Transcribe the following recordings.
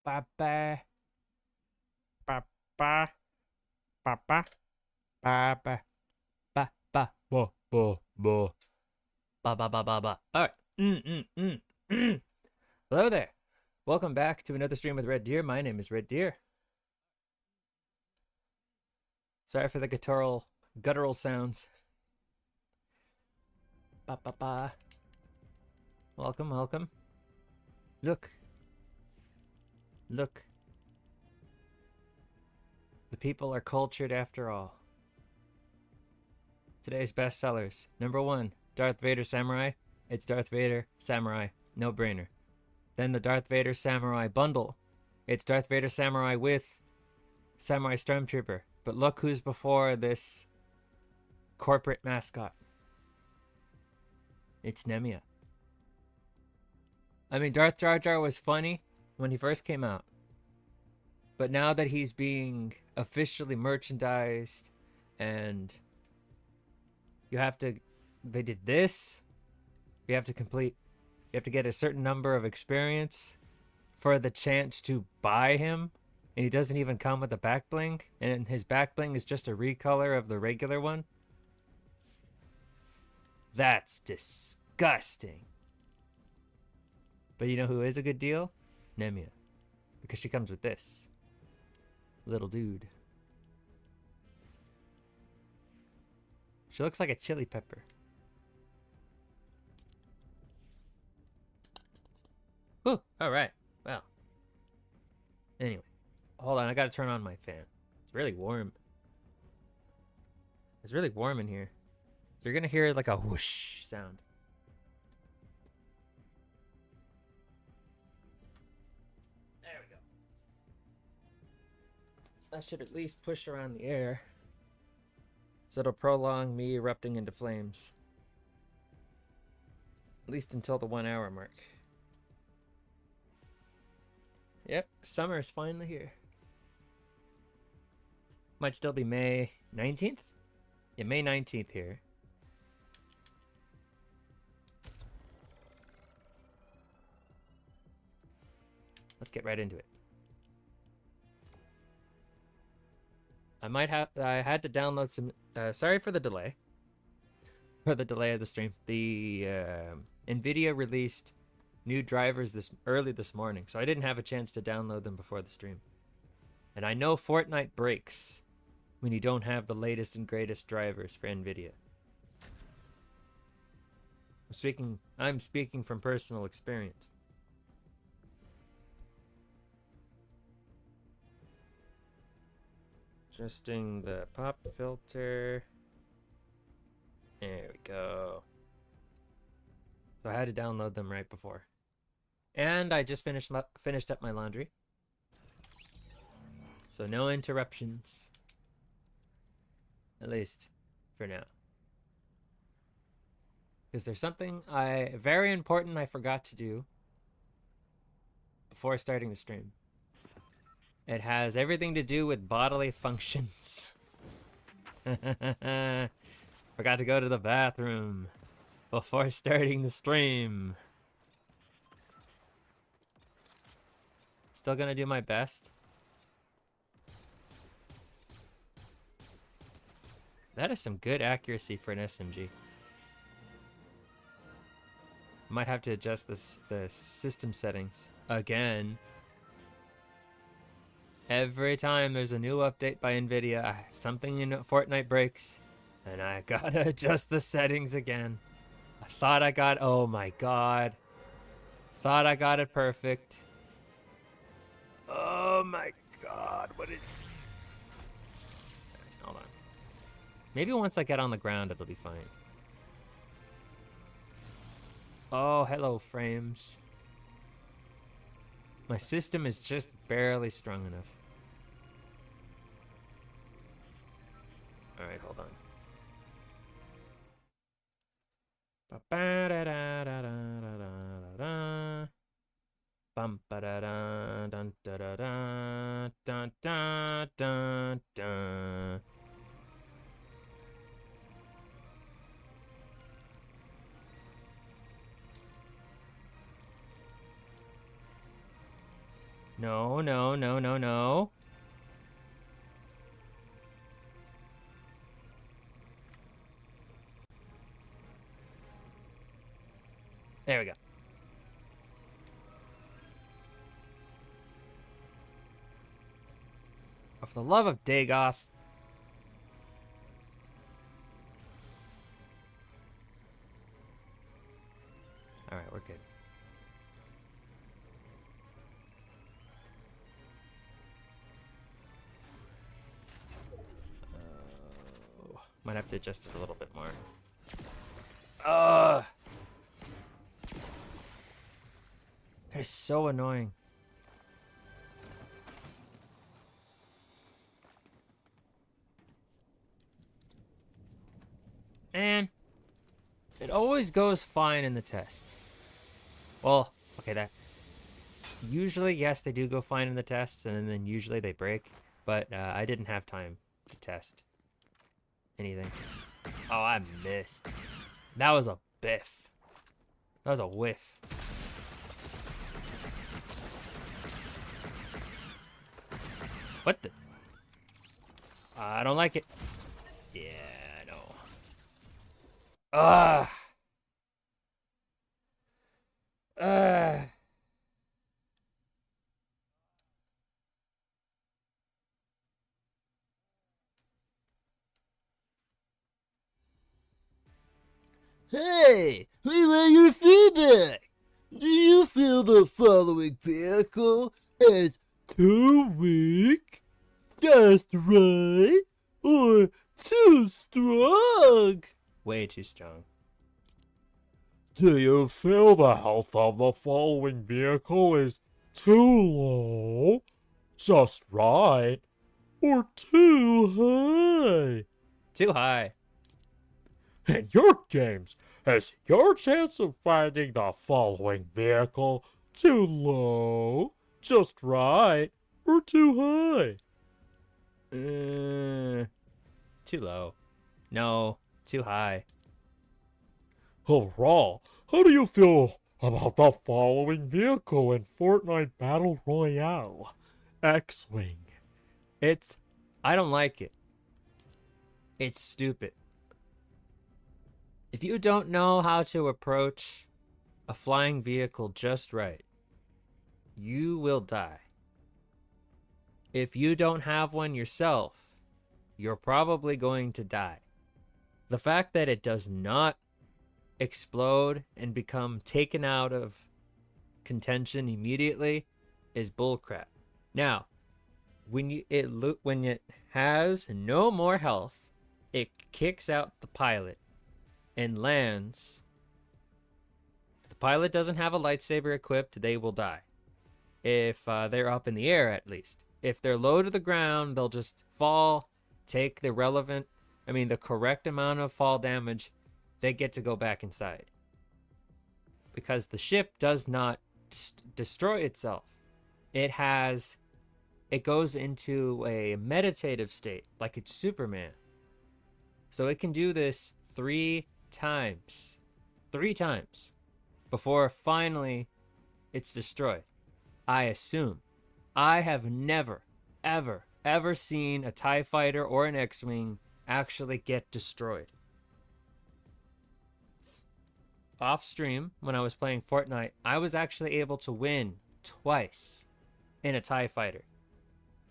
ba ba ba ba ba ba ba ba ba ba bo bo bo ba ba ba ba ba. All right. Hello there. Welcome back to another stream with Red Deer. My name is Red Deer. Sorry for the guttural sounds. Ba ba ba. Welcome, welcome. Look. Look. The people are cultured after all. Today's bestsellers. Number 1, Darth Vader Samurai. It's Darth Vader Samurai. No brainer. Then the Darth Vader Samurai bundle. It's Darth Vader Samurai with Samurai Stormtrooper. But look who's before this corporate mascot. It's Nemia. I mean, Darth Jar Jar was funny when he first came out. But now that he's being officially merchandised and they did this, you have to get a certain number of experience for the chance to buy him. And he doesn't even come with a back bling. And his back bling is just a recolor of the regular one. That's disgusting. But you know who is a good deal? Nemia. Because she comes with this little dude. She looks like a chili pepper. Ooh, alright. Well. Anyway. Hold on, I gotta turn on my fan. It's really warm. It's really warm in here. So you're gonna hear like a whoosh sound. There we go. That should at least push around the air. So it'll prolong me erupting into flames. At least until the 1 hour mark. Yep, summer is finally here. Might still be May 19th? Yeah, May 19th here. Let's get right into it. I had to download some, sorry for the delay. For the delay of the stream. The NVIDIA released new drivers early this morning, so I didn't have a chance to download them before the stream. And I know Fortnite breaks when you don't have the latest and greatest drivers for NVIDIA. I'm speaking from personal experience. Adjusting the pop filter. There we go. So I had to download them right before. And I just finished up my laundry. So no interruptions. At least for now. Because there's something very important I forgot to do before starting the stream. It has everything to do with bodily functions. Forgot to go to the bathroom before starting the stream. Still gonna do my best. That is some good accuracy for an SMG. Might have to adjust the system settings again. Every time there's a new update by NVIDIA, something in Fortnite breaks, and I gotta adjust the settings again. I thought I got, oh my god. Thought I got it perfect. Oh my god, what did... Hold on. Maybe once I get on the ground, it'll be fine. Oh, hello, frames. My system is just barely strong enough. Alright, hold on. Bum ba da da dun da da da dun dun dun dun. No, no, no, no, no. There we go. Oh, for the love of Dagoth. Alright, we're good. Might have to adjust it a little bit more. Ugh! That is so annoying. And it always goes fine in the tests. Well, okay, that usually, yes, they do go fine in the tests, and then usually they break. But I didn't have time to test anything. Oh, I missed. That was a biff. That was a whiff. What the? I don't like it. Yeah, I know. Ugh. Ugh. Hey, we want your feedback. Do you feel the following vehicle is too weak, just right, or too strong? Way too strong. Do you feel the health of the following vehicle is too low, just right, or too high? Too high. In your games, is your chance of finding the following vehicle too low, just right, or too high? Too low. No, too high. Overall, how do you feel about the following vehicle in Fortnite Battle Royale? X-Wing. I don't like it. It's stupid. If you don't know how to approach a flying vehicle just right, you will die. If you don't have one yourself, you're probably going to die. The fact that it does not explode and become taken out of contention immediately is bullcrap. Now, when it has no more health, it kicks out the pilot and lands. If the pilot doesn't have a lightsaber equipped, they will die. If they're up in the air, at least. If they're low to the ground, they'll just fall, take the correct amount of fall damage. They get to go back inside. Because the ship does not destroy itself. It goes into a meditative state, like it's Superman. So it can do this 3 times. 3 times. Before finally it's destroyed. I assume. I have never, ever, ever seen a TIE fighter or an X-Wing actually get destroyed. Off stream, when I was playing Fortnite, I was actually able to win twice in a TIE fighter.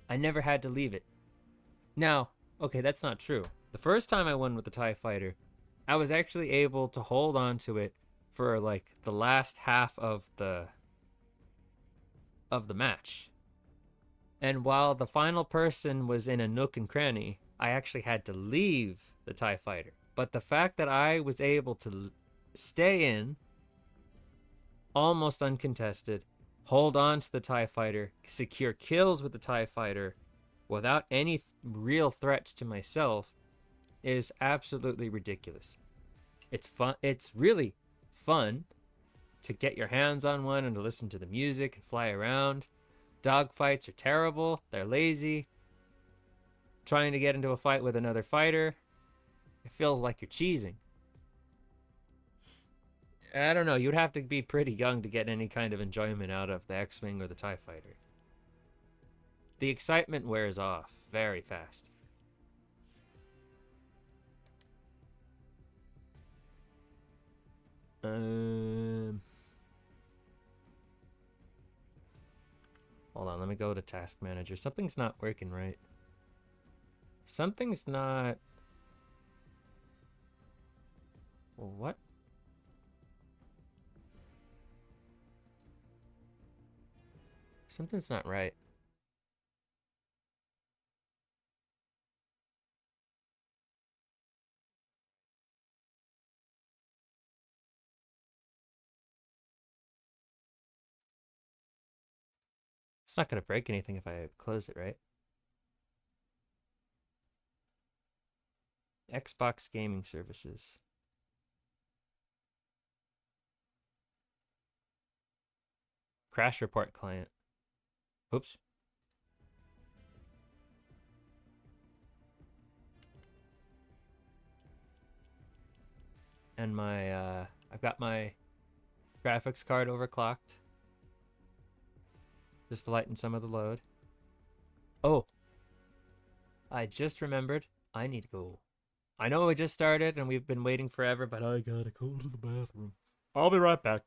I never had to leave it. Now, okay, that's not true. The first time I won with the TIE fighter, I was actually able to hold on to it for like the last half of the match. And while the final person was in a nook and cranny, I actually had to leave the TIE fighter. But the fact that I was able to stay in, almost uncontested, hold on to the TIE fighter, secure kills with the TIE fighter without any real threats to myself is absolutely ridiculous. It's fun. It's really fun to get your hands on one and to listen to the music and fly around. Dogfights are terrible. They're lazy. Trying to get into a fight with another fighter, it feels like you're cheesing. I don't know. You'd have to be pretty young to get any kind of enjoyment out of the X-Wing or the TIE fighter. the excitement wears off very fast. Hold on, let me go to task manager. Something's not working right. Something's not... What? Something's not right. It's not going to break anything if I close it, right? Xbox gaming services. Crash report client. Oops. And my, I've got my graphics card overclocked. Just to lighten some of the load. Oh. I just remembered. I need to go. I know we just started and we've been waiting forever, but I gotta go to the bathroom. I'll be right back.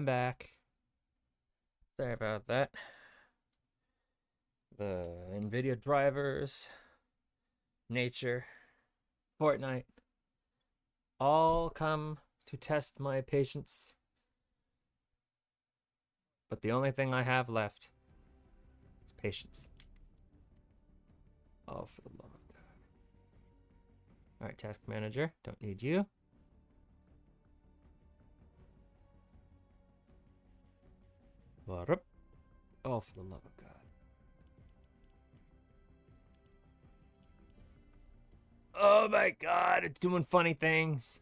back. Sorry about that. The NVIDIA drivers, nature, Fortnite, all come to test my patience. But the only thing I have left is patience. Oh, for the love of God. Alright, task manager. Don't need you. What up? Oh, for the love of God. Oh my God, it's doing funny things.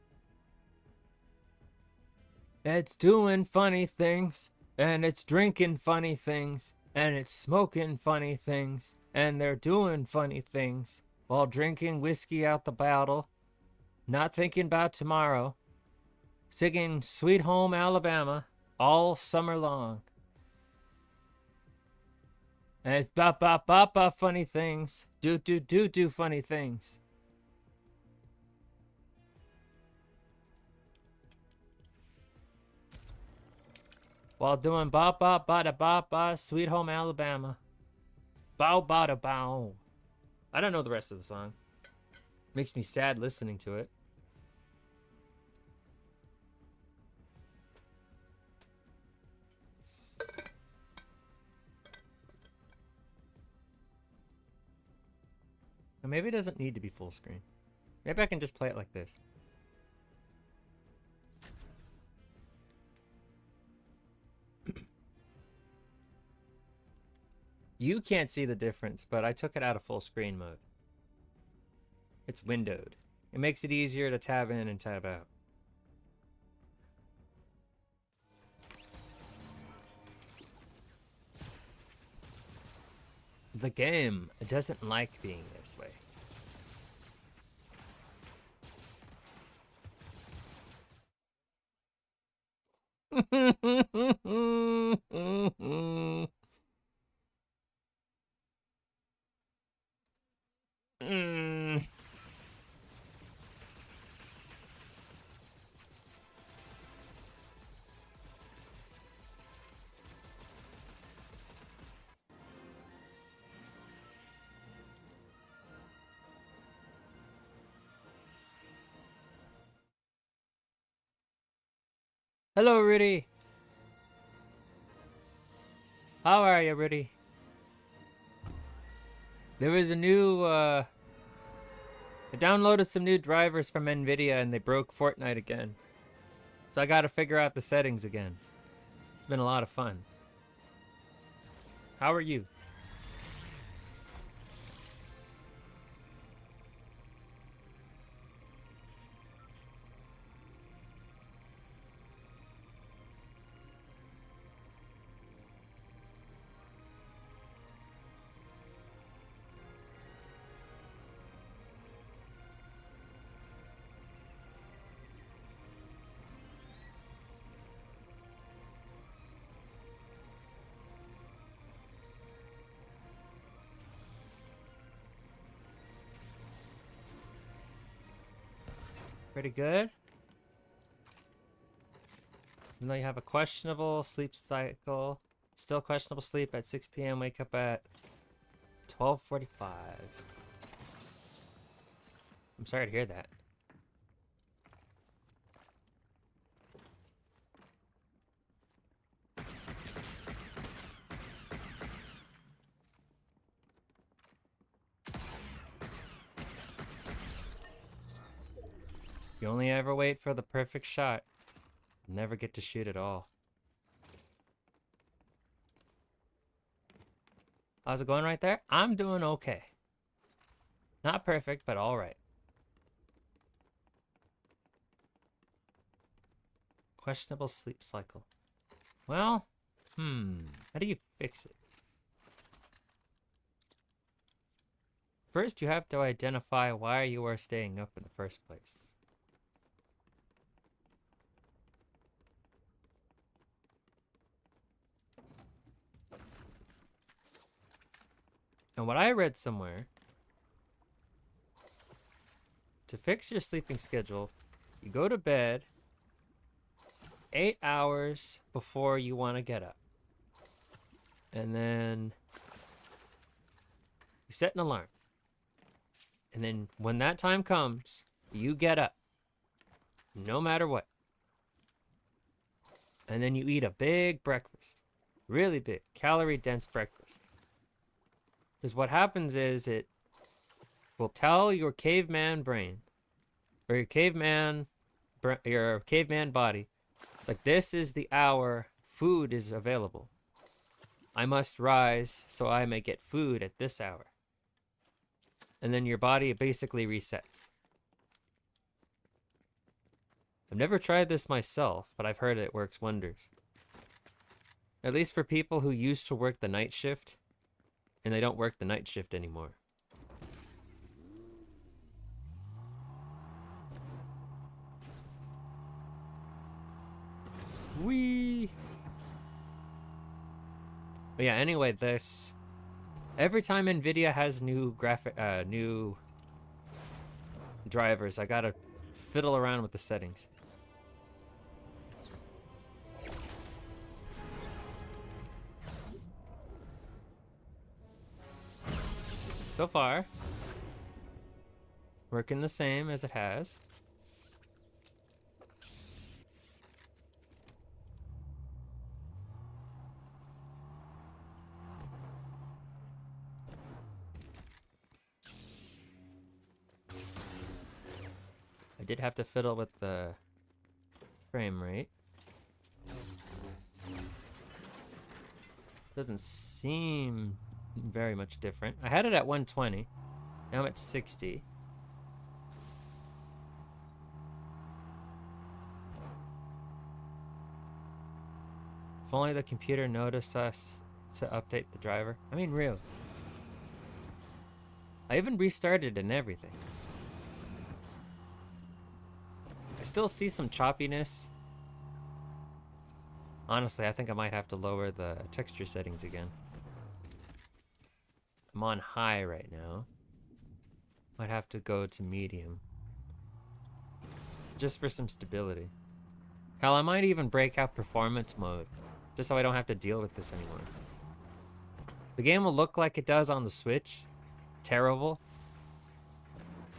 It's doing funny things. And it's drinking funny things. And it's smoking funny things. And they're doing funny things while drinking whiskey out the bottle, not thinking about tomorrow, singing Sweet Home Alabama all summer long. And it's ba ba ba ba funny things. Do funny things. While doing ba ba ba da ba ba Sweet Home Alabama. Bow ba da bow. I don't know the rest of the song. Makes me sad listening to it. Or maybe it doesn't need to be full screen. Maybe I can just play it like this. You can't see the difference, but I took it out of full screen mode. It's windowed. It makes it easier to tab in and tab out. The game doesn't like being this way. Hello, Rudy. How are you, Rudy? There was a new, I downloaded some new drivers from NVIDIA and they broke Fortnite again. So I gotta figure out the settings again. It's been a lot of fun. How are you? Pretty good. Even though you have a questionable sleep cycle, still questionable sleep at 6 p.m., wake up at 12:45. I'm sorry to hear that. You only ever wait for the perfect shot. You never get to shoot at all. How's it going right there? I'm doing okay. Not perfect, but all right. Questionable sleep cycle. Well, how do you fix it? First, you have to identify why you are staying up in the first place. And what I read somewhere, to fix your sleeping schedule, you go to bed 8 hours before you want to get up. And then you set an alarm. And then when that time comes, you get up. No matter what. And then you eat a big breakfast. Really big. Calorie-dense breakfast. Because what happens is it will tell your caveman brain, or your caveman body, like, this is the hour food is available. I must rise so I may get food at this hour. And then your body basically resets. I've never tried this myself, but I've heard it works wonders. At least for people who used to work the night shift, and they don't work the night shift anymore. Whee! But yeah, anyway, this... Every time NVIDIA has new new drivers, I gotta fiddle around with the settings. So far, working the same as it has. I did have to fiddle with the frame rate. Doesn't seem very much different. I had it at 120. Now I'm at 60. If only the computer noticed us to update the driver. I mean, really. I even restarted and everything. I still see some choppiness. Honestly, I think I might have to lower the texture settings again. I'm on high right now. Might have to go to medium. Just for some stability. Hell, I might even break out performance mode. Just so I don't have to deal with this anymore. The game will look like it does on the Switch. Terrible.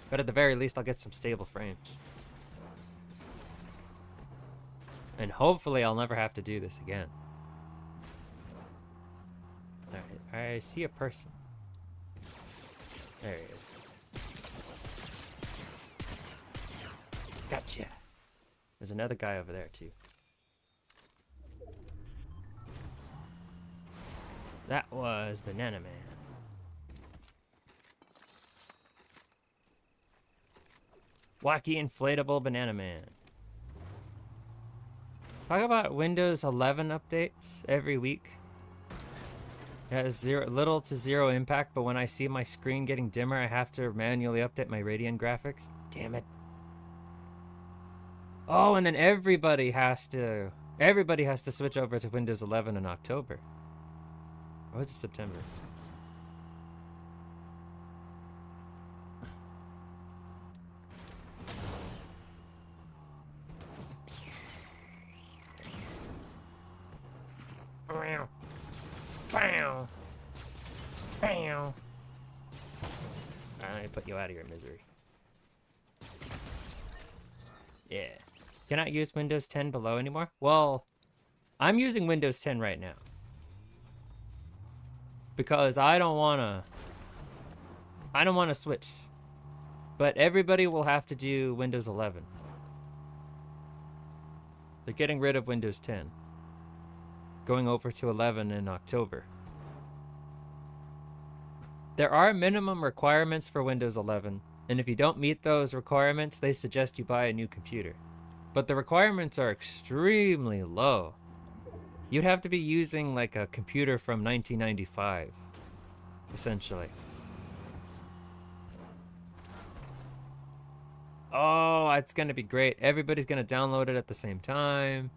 But at the very least, I'll get some stable frames. And hopefully I'll never have to do this again. Alright, I see a person. There he is. Gotcha. There's another guy over there too. That was Banana Man. Wacky inflatable Banana Man. Talk about Windows 11 updates every week. It has little to zero impact, but when I see my screen getting dimmer, I have to manually update my Radeon graphics. Damn it. Oh, and then everybody has to switch over to Windows 11 in October. Or was it September? I put you out of your misery. Yeah. Cannot use Windows 10 below anymore? Well, I'm using Windows 10 right now. Because I don't wanna switch. But everybody will have to do Windows 11. They're getting rid of Windows 10. Going over to 11 in October. There are minimum requirements for Windows 11, and if you don't meet those requirements, they suggest you buy a new computer. But the requirements are extremely low. You'd have to be using like a computer from 1995, essentially. Oh, it's gonna be great. Everybody's gonna download it at the same time.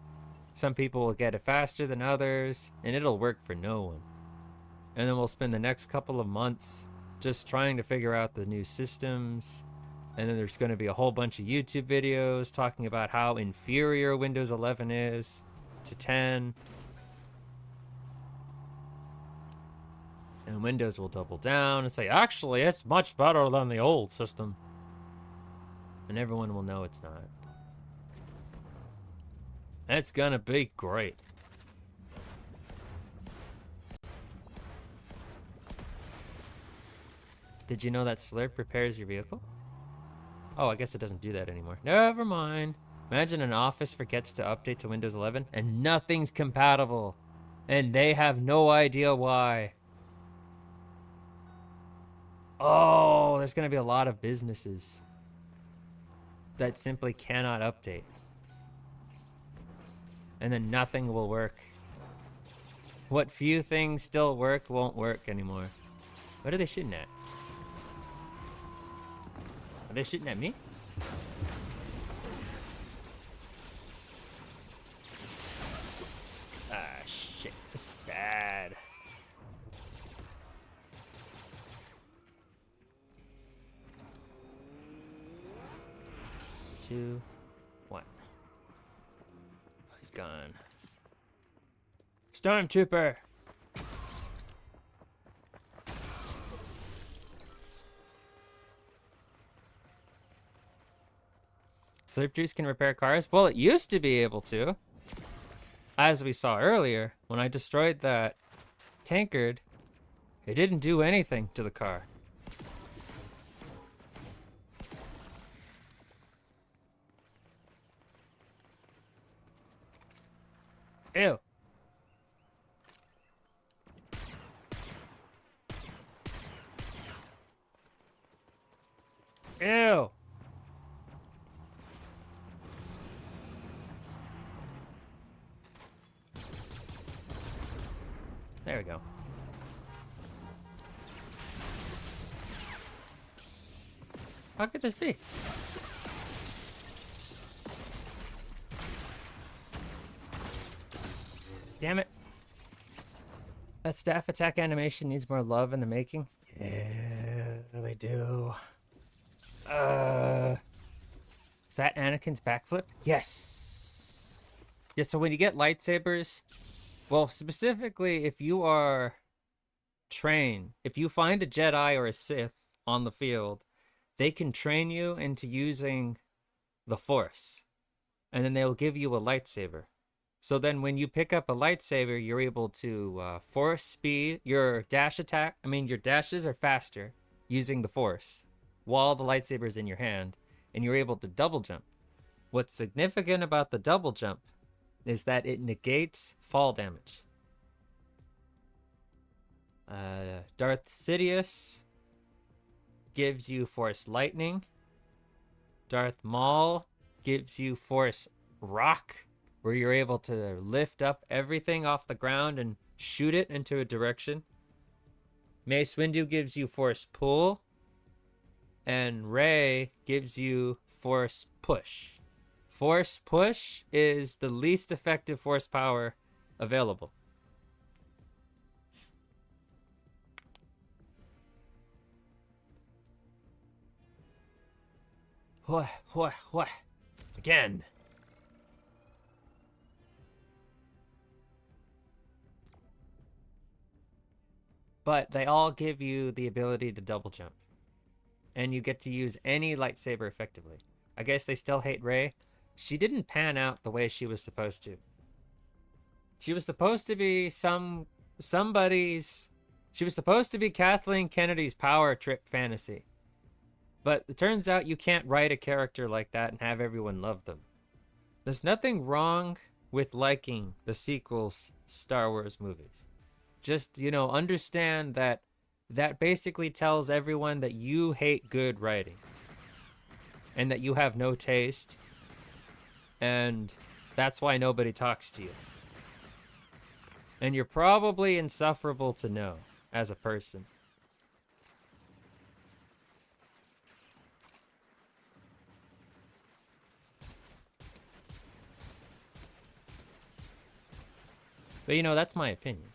Some people will get it faster than others, and it'll work for no one. And then we'll spend the next couple of months just trying to figure out the new systems And then there's going to be a whole bunch of YouTube videos talking about how inferior Windows 11 is to 10. And Windows will double down and say, actually, it's much better than the old system. And everyone will know it's not. It's going to be great. Did you know that Slurp repairs your vehicle? Oh, I guess it doesn't do that anymore. Never mind. Imagine an office forgets to update to Windows 11 and nothing's compatible. And they have no idea why. Oh, there's going to be a lot of businesses that simply cannot update. And then nothing will work. What few things still work won't work anymore. What are they shooting at? Are they shooting at me? Ah, shit. This is bad. Two, one. Oh, he's gone. Stormtrooper! Slurp juice can repair cars? Well, it used to be able to. As we saw earlier, when I destroyed that tankard, it didn't do anything to the car. Ew. Ew. There we go. How could this be? Damn it. That staff attack animation needs more love in the making. Yeah, they do. Is that Anakin's backflip? Yes. Yeah, so when you get lightsabers, well, specifically if you are trained, if you find a Jedi or a Sith on the field, they can train you into using the Force. And then they'll give you a lightsaber. So then when you pick up a lightsaber, you're able to force speed your dash attack. I mean, your dashes are faster using the Force while the lightsaber is in your hand, and you're able to double jump. What's significant about the double jump is that it negates fall damage. Darth Sidious gives you Force Lightning. Darth Maul gives you Force Rock, where you're able to lift up everything off the ground and shoot it into a direction. Mace Windu gives you Force Pull. And Rey gives you Force Push. Force Push is the least effective Force power available. Again. But they all give you the ability to double jump. And you get to use any lightsaber effectively. I guess they still hate Rey. She didn't pan out the way she was supposed to. She was supposed to be somebody's... She was supposed to be Kathleen Kennedy's power trip fantasy. But it turns out you can't write a character like that and have everyone love them. There's nothing wrong with liking the sequels Star Wars movies. Just, understand that basically tells everyone that you hate good writing. And that you have no taste. And that's why nobody talks to you. And you're probably insufferable to know as a person. But that's my opinion.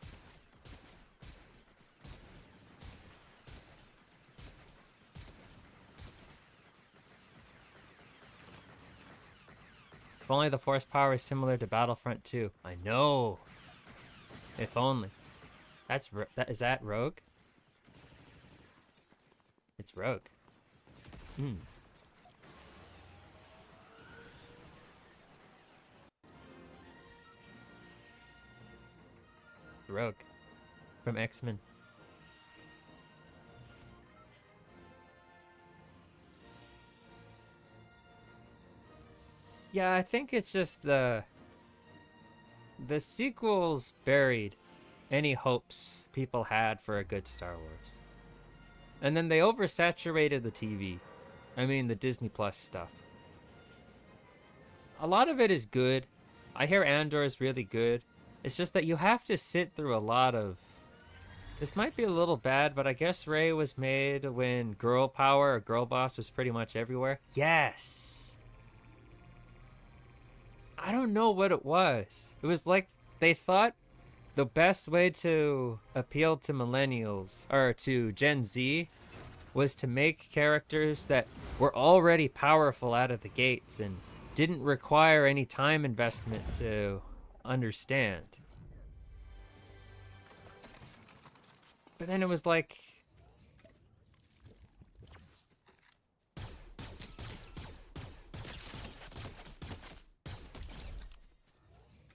If only the force power is similar to Battlefront 2. I know. If only. Is that Rogue? It's Rogue. Hmm. Rogue. From X-Men. Yeah, I think it's just the sequels buried any hopes people had for a good Star Wars. And then they oversaturated the TV. I mean, the Disney Plus stuff. A lot of it is good. I hear Andor is really good. It's just that you have to sit through a lot of... This might be a little bad, but I guess Rey was made when girl power or girl boss was pretty much everywhere. Yes! I don't know what it was. It was like they thought the best way to appeal to millennials, or to Gen Z, was to make characters that were already powerful out of the gates and didn't require any time investment to understand. But then it was like...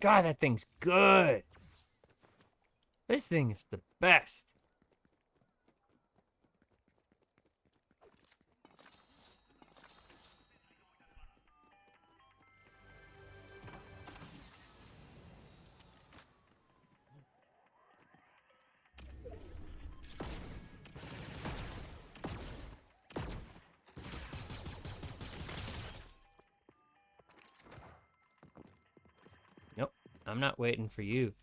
God, that thing's good! This thing is the best! Nope, I'm not waiting for you.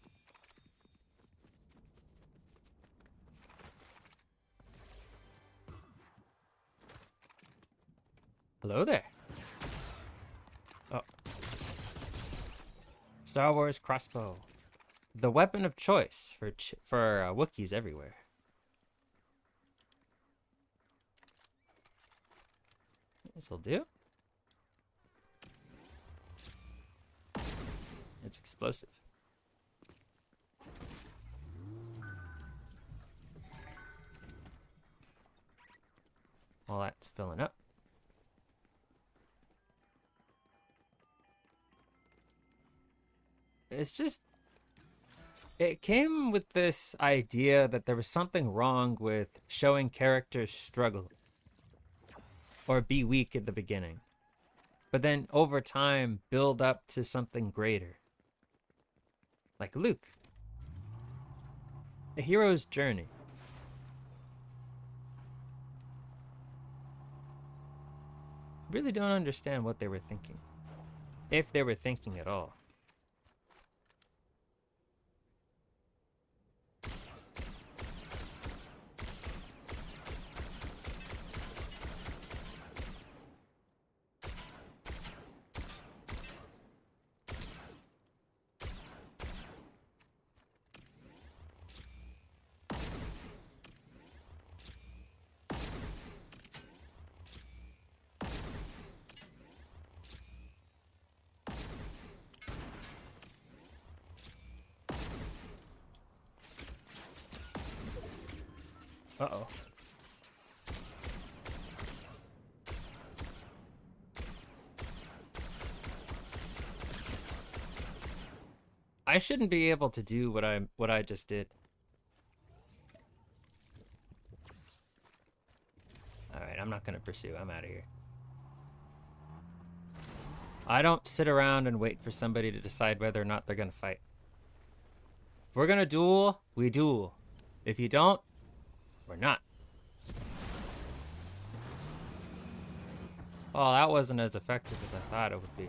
Hello there. Oh. Star Wars crossbow. The weapon of choice for Wookiees everywhere. This'll do. It's explosive. While that's filling up. It's just... It came with this idea that there was something wrong with showing characters struggle. Or be weak at the beginning. But then, over time, build up to something greater. Like Luke. A hero's journey. Really don't understand what they were thinking. If they were thinking at all. Uh-oh. I shouldn't be able to do what I just did. Alright, I'm not gonna pursue. I'm out of here. I don't sit around and wait for somebody to decide whether or not they're gonna fight. If we're gonna duel, we duel. If you don't, we're not. Well, that wasn't as effective as I thought it would be.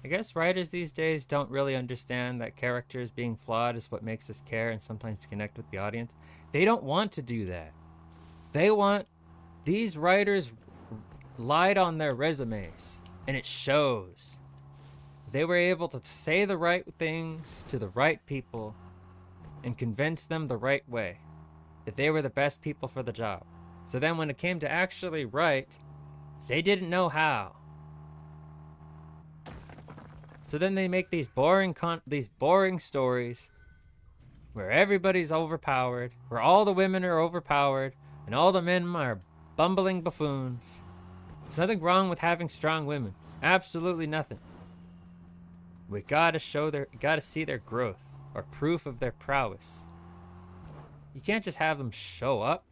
I guess writers these days don't really understand that characters being flawed is what makes us care and sometimes connect with the audience. They don't want to do that. They want... These writers lied on their resumes, and it shows. They were able to say the right things to the right people and convince them the right way, that they were the best people for the job. So then when it came to actually write, They didn't know how. So then they make these boring stories where everybody's overpowered, where all the women are overpowered, and all the men are bumbling buffoons. There's nothing wrong with having strong women. Absolutely nothing. We gotta see their growth, or proof of their prowess. You can't just have them show up.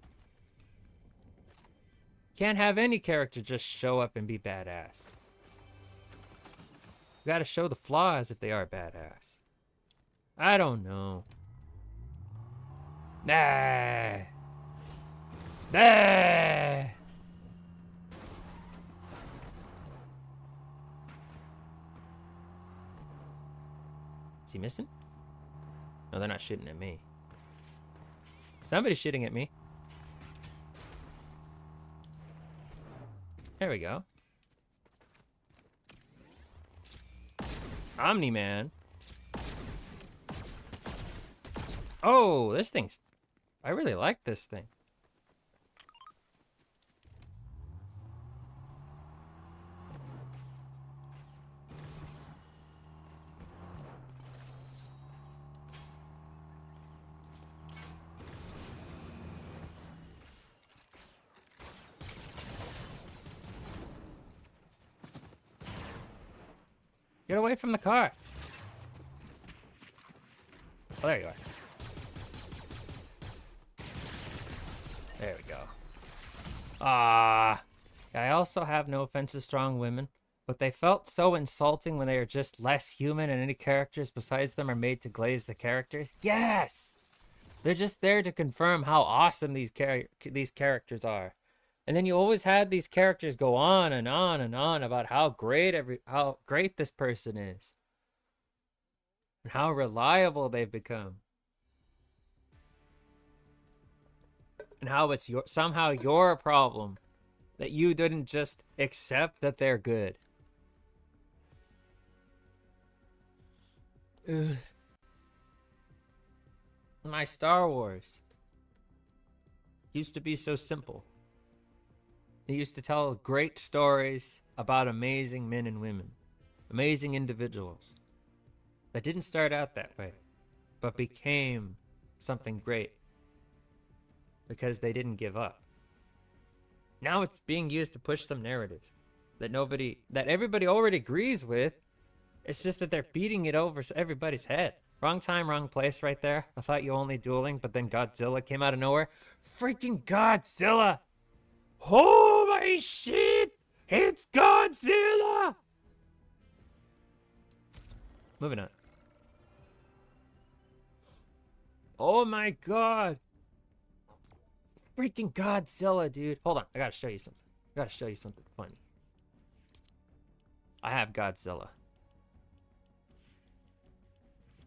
You can't have any character just show up and be badass. You gotta show the flaws if they are badass. I don't know. Nah. Nah. Is he missing? No, they're not shooting at me. Somebody's shooting at me. There we go. Omni-Man. Oh, this thing's... I really like this thing. Get away from the car. Oh, there you are. There we go. I also have no offense to strong women, but they felt so insulting when they are just less human and any characters besides them are made to glaze the characters. Yes! They're just there to confirm how awesome these characters are. And then you always had these characters go on and on and on about how great this person is. And how reliable they've become. And how it's somehow your problem that you didn't just accept that they're good. Ugh. My Star Wars used to be so simple. They used to tell great stories about amazing men and women, amazing individuals that didn't start out that way, but became something great because they didn't give up. Now it's being used to push some narrative that everybody already agrees with. It's just that they're beating it over everybody's head. Wrong time, wrong place right there. I thought you only dueling, but then Godzilla came out of nowhere. Freaking Godzilla! Oh my shit! It's Godzilla! Moving on. Oh my god! Freaking Godzilla, dude. Hold on, I gotta show you something. I gotta show you something funny. I have Godzilla.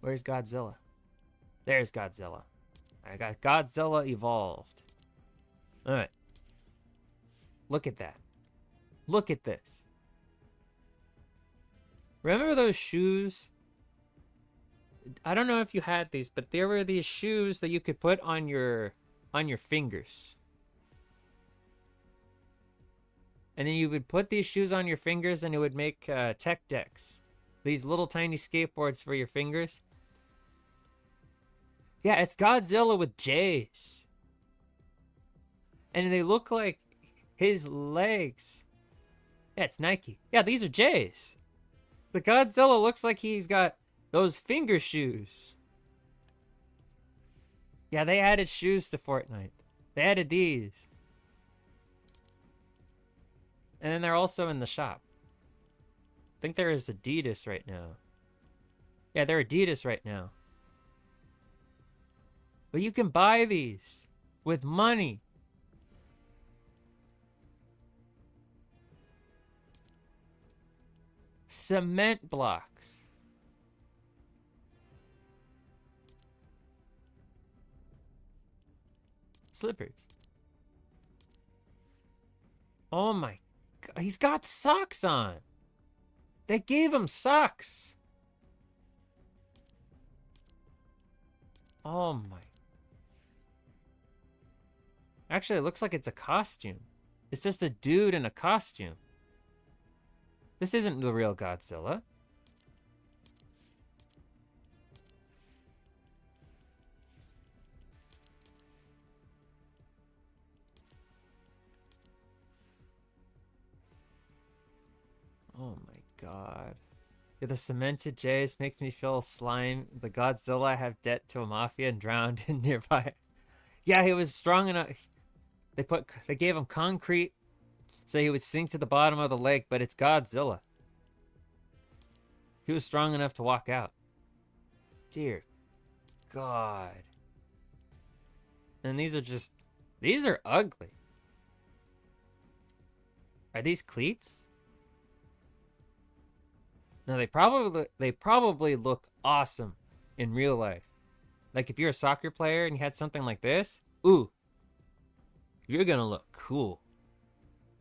Where's Godzilla? There's Godzilla. I got Godzilla evolved. Alright. Look at that. Look at this. Remember those shoes? I don't know if you had these, but there were these shoes that you could put on your fingers. And then you would put these shoes on your fingers and it would make tech decks. These little tiny skateboards for your fingers. Yeah, it's Godzilla with J's. And they look like his legs. Yeah, it's Nike. Yeah, these are J's. The Godzilla looks like he's got those finger shoes. Yeah, they added shoes to Fortnite. They added these. And then they're also in the shop. I think there is Adidas right now. Yeah, they're Adidas right now. But you can buy these with money. Cement blocks. Slippers. Oh my god, he's got socks on. They gave him socks. Oh my. Actually, it looks like it's a costume. It's just a dude in a costume. This isn't the real Godzilla. Oh my god. Yeah, the cemented J's makes me feel slime. The Godzilla I have debt to a mafia and drowned in nearby. Yeah, he was strong enough. They gave him concrete so he would sink to the bottom of the lake, but it's Godzilla. He was strong enough to walk out. Dear God. And these are ugly. Are these cleats? No, they probably look awesome in real life. Like if you're a soccer player and you had something like this, ooh, you're gonna look cool.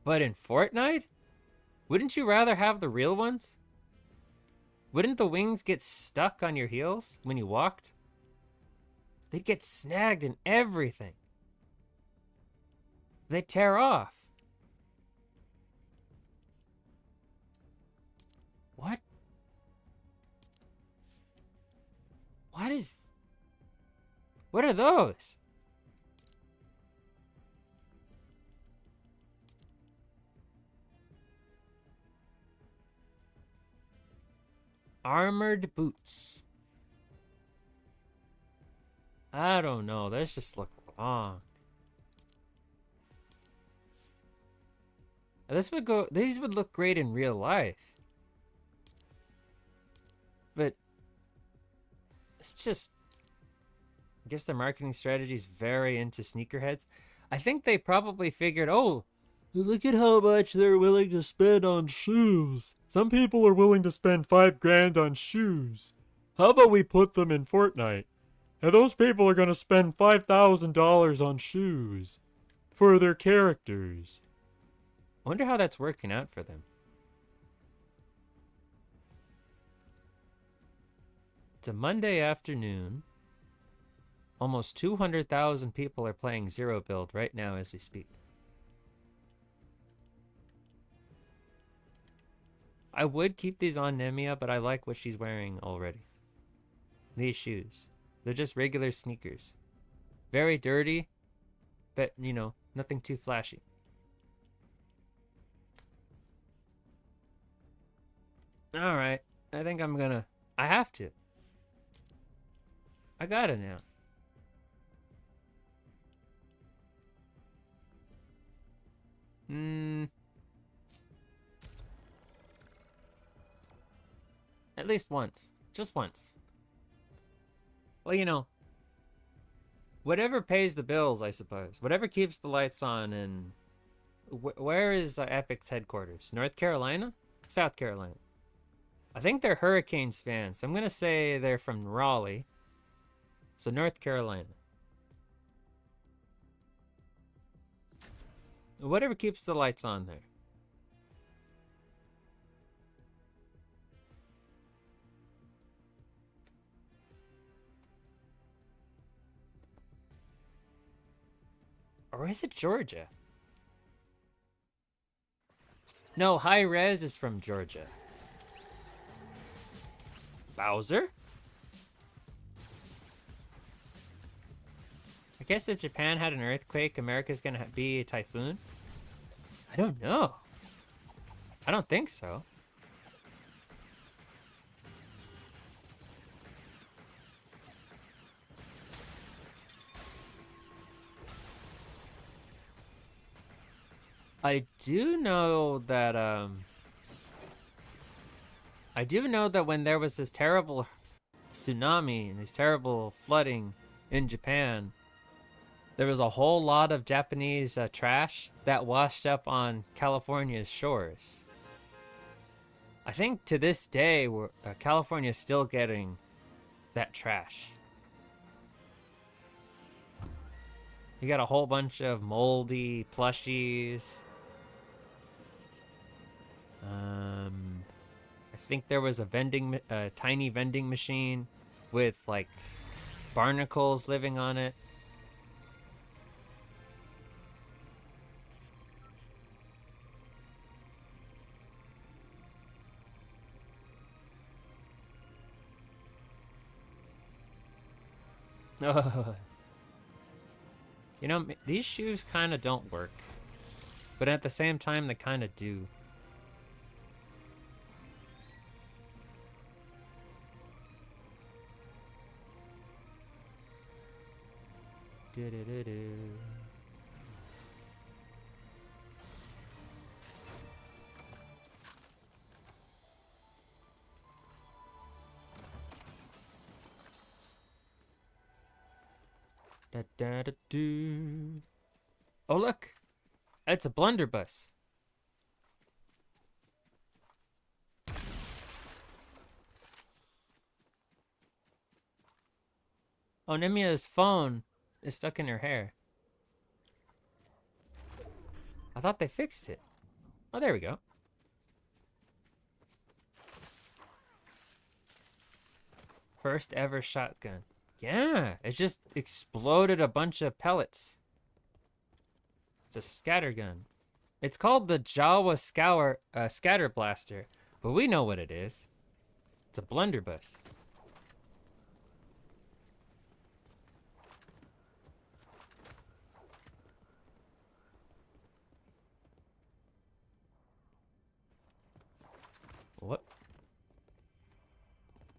But in Fortnite, wouldn't you rather have the real ones? Wouldn't the wings get stuck on your heels when you walked? They'd get snagged in everything. They'd tear off. What? What are those? Armored boots. I don't know. Those just look wrong. These would look great in real life. But it's just, I guess their marketing strategy is very into sneakerheads. I think they probably figured, oh, look at how much they're willing to spend on shoes. Some people are willing to spend $5,000 on shoes. How about we put them in Fortnite? And those people are going to spend $5,000 on shoes for their characters. I wonder how that's working out for them. It's a Monday afternoon. Almost 200,000 people are playing Zero Build right now as we speak. I would keep these on Nemia, but I like what she's wearing already. These shoes. They're just regular sneakers. Very dirty, but, you know, nothing too flashy. Alright, I think I'm gonna... I have to. I gotta now. At least once. Just once. Well, you know, whatever pays the bills, I suppose. Whatever keeps the lights on. And where is Epic's headquarters? North Carolina? South Carolina. I think they're Hurricanes fans. So I'm going to say they're from Raleigh. So North Carolina. Whatever keeps the lights on there. Or is it Georgia? No, High Res is from Georgia. Bowser? I guess if Japan had an earthquake, America's gonna be a typhoon? I don't know. I don't think so. I do know that when there was this terrible tsunami and this terrible flooding in Japan, there was a whole lot of Japanese trash that washed up on California's shores. I think to this day, California is still getting that trash. You got a whole bunch of moldy plushies. I think there was a tiny vending machine with like barnacles living on it. You know, these shoes kind of don't work. But at the same time, they kind of do. Do-do-do-do. Da-da-da-do. Oh, look! It's a blunderbuss. Oh, Nimia's phone is stuck in her hair. I thought they fixed it. Oh, there we go. First ever shotgun. Yeah, it just exploded a bunch of pellets. It's a scatter gun. It's called the Jawa Scatter Blaster, but we know what it is. It's a blunderbuss. What?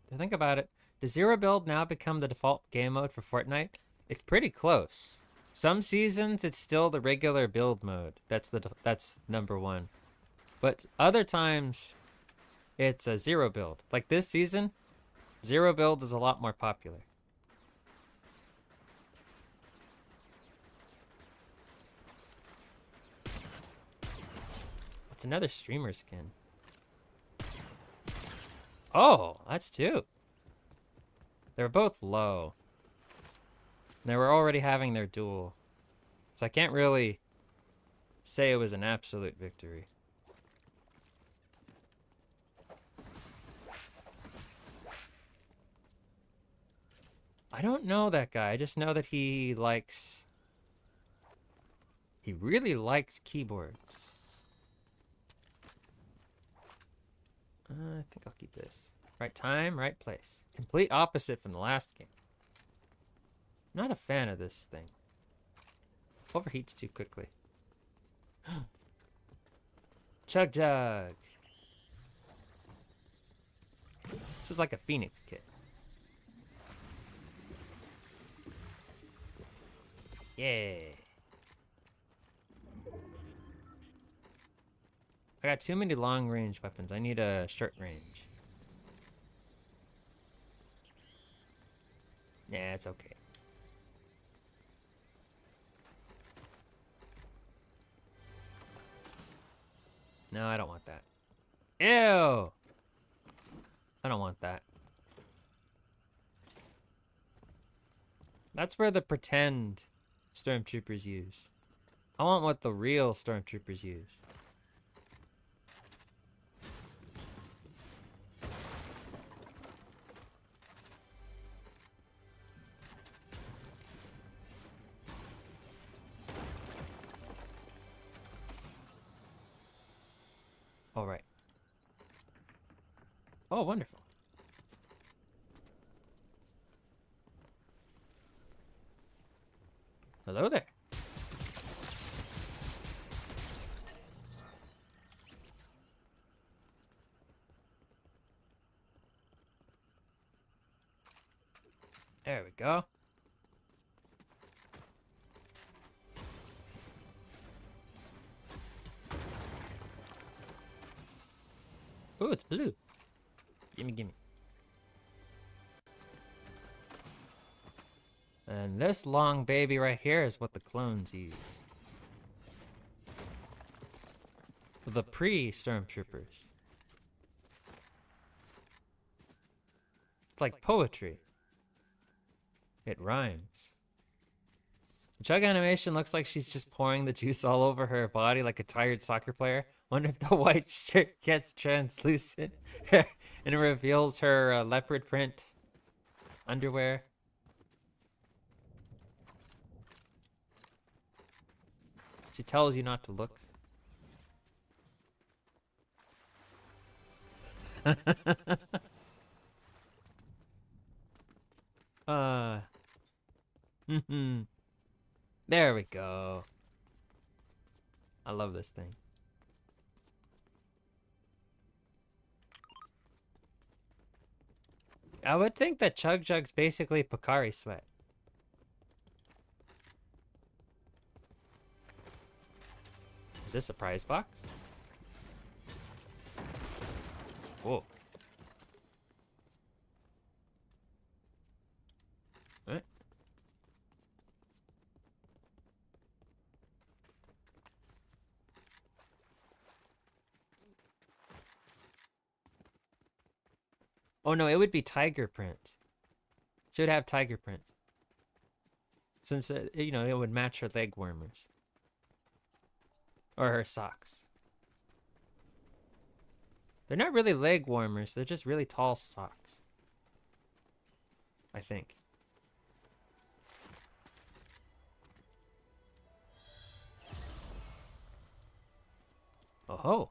To think about it, does Zero Build now become the default game mode for Fortnite? It's pretty close. Some seasons it's still the regular build mode. That's number one. But other times it's a Zero Build. Like this season, Zero Build is a lot more popular. What's another streamer skin? Oh, that's two. They were both low. They were already having their duel. So I can't really say it was an absolute victory. I don't know that guy. I just know that he really likes keyboards. I think I'll keep this. Right time, right place. Complete opposite from the last game. Not a fan of this thing. Overheats too quickly. Chug Jug. This is like a Phoenix kit. Yeah. I got too many long range weapons. I need a short range. Yeah, it's okay. No, I don't want that. Ew! I don't want that. That's where the pretend stormtroopers use. I want what the real stormtroopers use. All right. Oh, wonderful. Hello there. There we go. Oh, it's blue. Gimme, gimme. And this long baby right here is what the clones use. The pre-stormtroopers. It's like poetry. It rhymes. The chug animation looks like she's just pouring the juice all over her body like a tired soccer player. Wonder if the white shirt gets translucent and it reveals her leopard print underwear. She tells you not to look. There we go. I love this thing. I would think that Chug Jug's basically Pocari Sweat. Is this a prize box? Whoa. What? Oh no, it would be tiger print. Should have tiger print. Since, you know, it would match her leg warmers. Or her socks. They're not really leg warmers, they're just really tall socks. I think. Oh ho!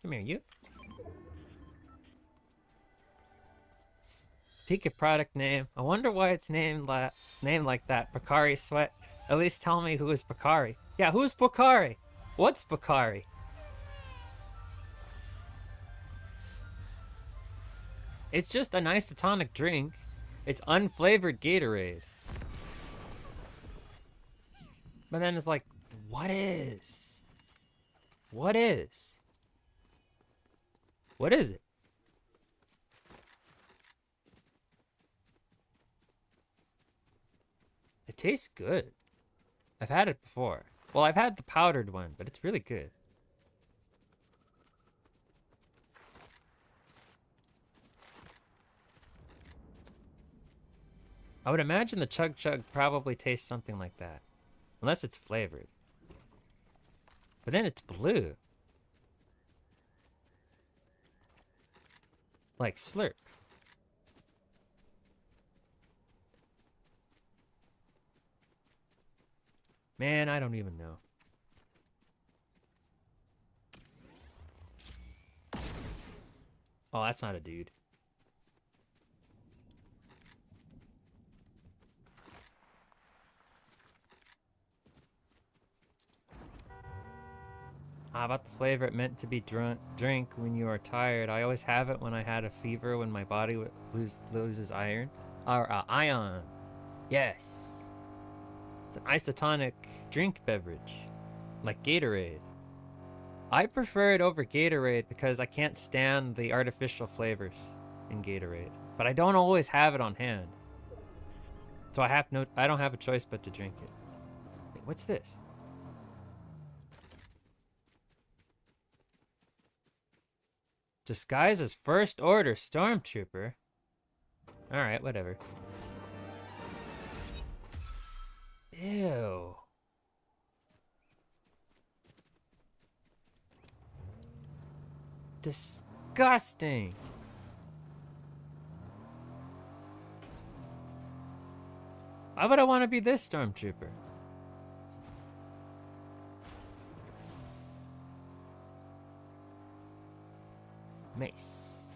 Come here, you. Pick a product name. I wonder why it's named like that. Pocari Sweat. At least tell me who is Pocari. Yeah, who's Pocari? What's Pocari? It's just an isotonic drink. It's unflavored Gatorade. But then it's like, what is? What is? What is it? It tastes good. I've had it before. Well, I've had the powdered one, but it's really good. I would imagine the Chug Chug probably tastes something like that. Unless it's flavored. But then it's blue. Like Slurp. Man, I don't even know. Oh, that's not a dude. How about the flavor it meant to be drink when you are tired? I always have it when I had a fever, when my body loses iron. Or ion. Yes. It's an isotonic drink beverage. Like Gatorade. I prefer it over Gatorade because I can't stand the artificial flavors in Gatorade. But I don't always have it on hand. So I don't have a choice but to drink it. Wait, what's this? Disguised as First Order Stormtrooper? Alright, whatever. Ew. Disgusting. Why would I want to be this Stormtrooper? Mace.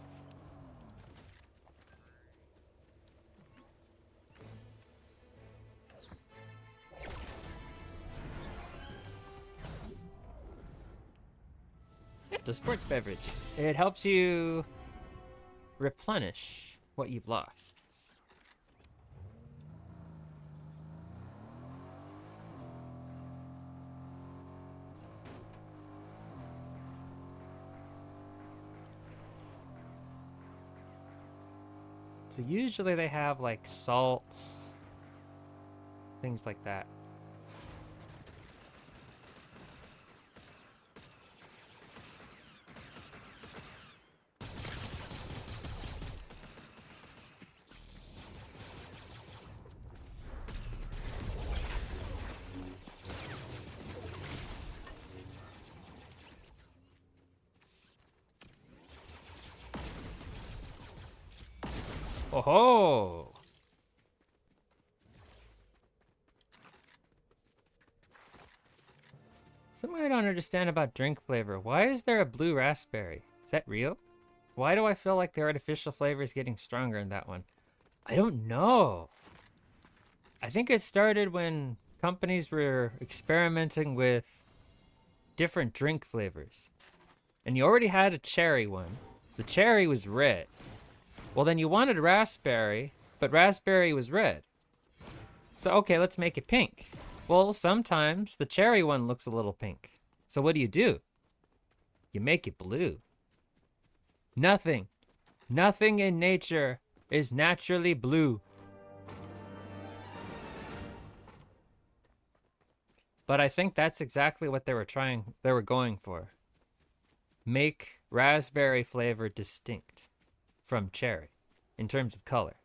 It's a sports beverage. It helps you replenish what you've lost. So usually they have like salts, things like that. Oh-ho! Something I don't understand about drink flavor. Why is there a blue raspberry? Is that real? Why do I feel like the artificial flavor is getting stronger in that one? I don't know. I think it started when companies were experimenting with different drink flavors. And you already had a cherry one. The cherry was red. Well, then you wanted raspberry, but raspberry was red. So, okay, let's make it pink. Well, sometimes the cherry one looks a little pink. So what do? You make it blue. Nothing in nature is naturally blue. But I think that's exactly what they were going for. Make raspberry flavor distinct from cherry in terms of color.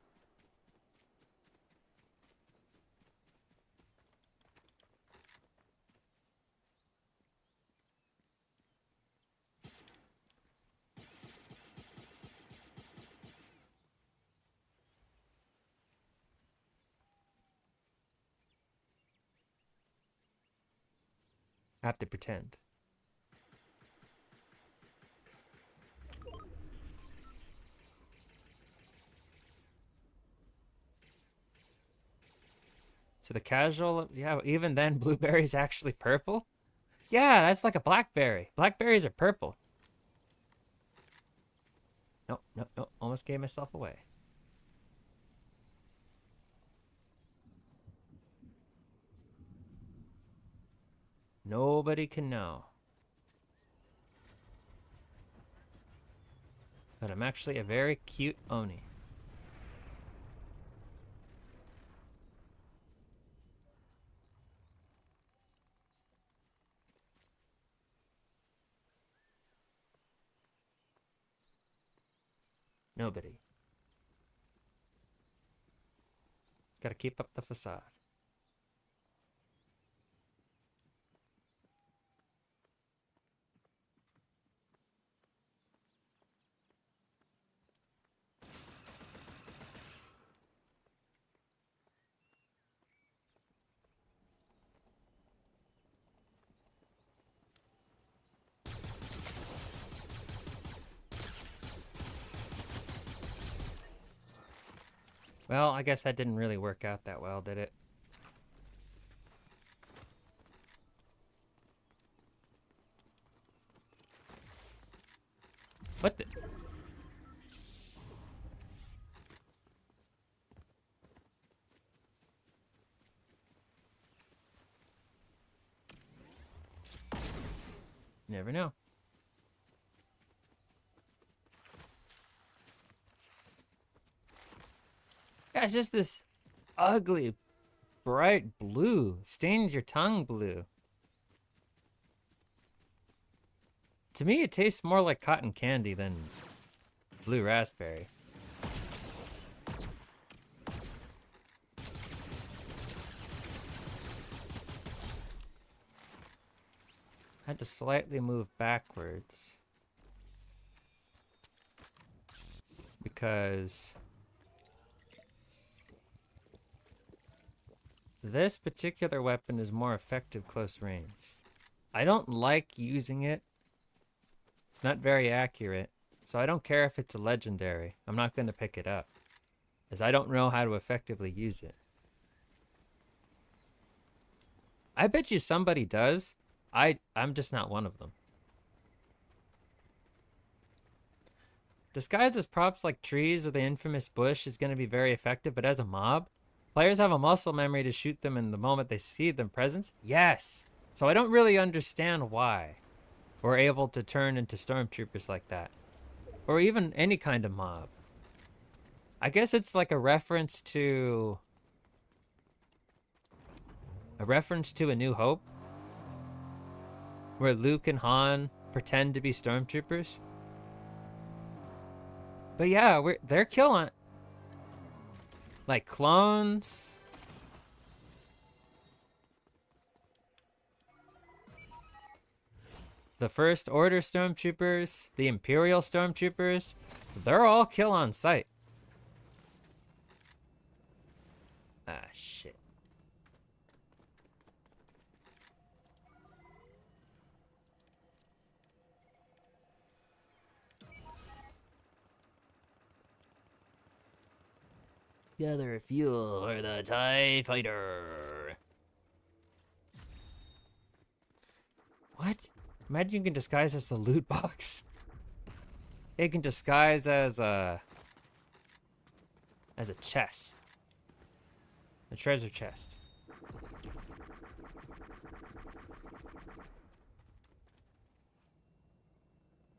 I have to pretend. So the casual, yeah, even then, blueberry's actually purple? Yeah, that's like a blackberry. Blackberries are purple. Nope, nope, nope. Almost gave myself away. Nobody can know. But I'm actually a very cute Oni. Nobody. Gotta keep up the facade. Well, I guess that didn't really work out that well, did it? What the? You never know. Yeah, it's just this ugly, bright blue. Stains your tongue blue. To me, it tastes more like cotton candy than blue raspberry. I had to slightly move backwards because this particular weapon is more effective close range. I don't like using it. It's not very accurate, so I don't care if it's a legendary. I'm not going to pick it up, as I don't know how to effectively use it. I bet you somebody does. I'm just not one of them. Disguised as props like trees or the infamous bush is going to be very effective, but as a mob, players have a muscle memory to shoot them in the moment they see their presence? Yes! So I don't really understand why we're able to turn into stormtroopers like that. Or even any kind of mob. I guess it's like a reference to A New Hope, where Luke and Han pretend to be stormtroopers. But yeah, they're killing like clones. The First Order stormtroopers, the Imperial stormtroopers, they're all kill on sight. Ah, shit. Gather fuel for the TIE Fighter. What? Imagine you can disguise as the loot box. It can disguise as a chest. A treasure chest.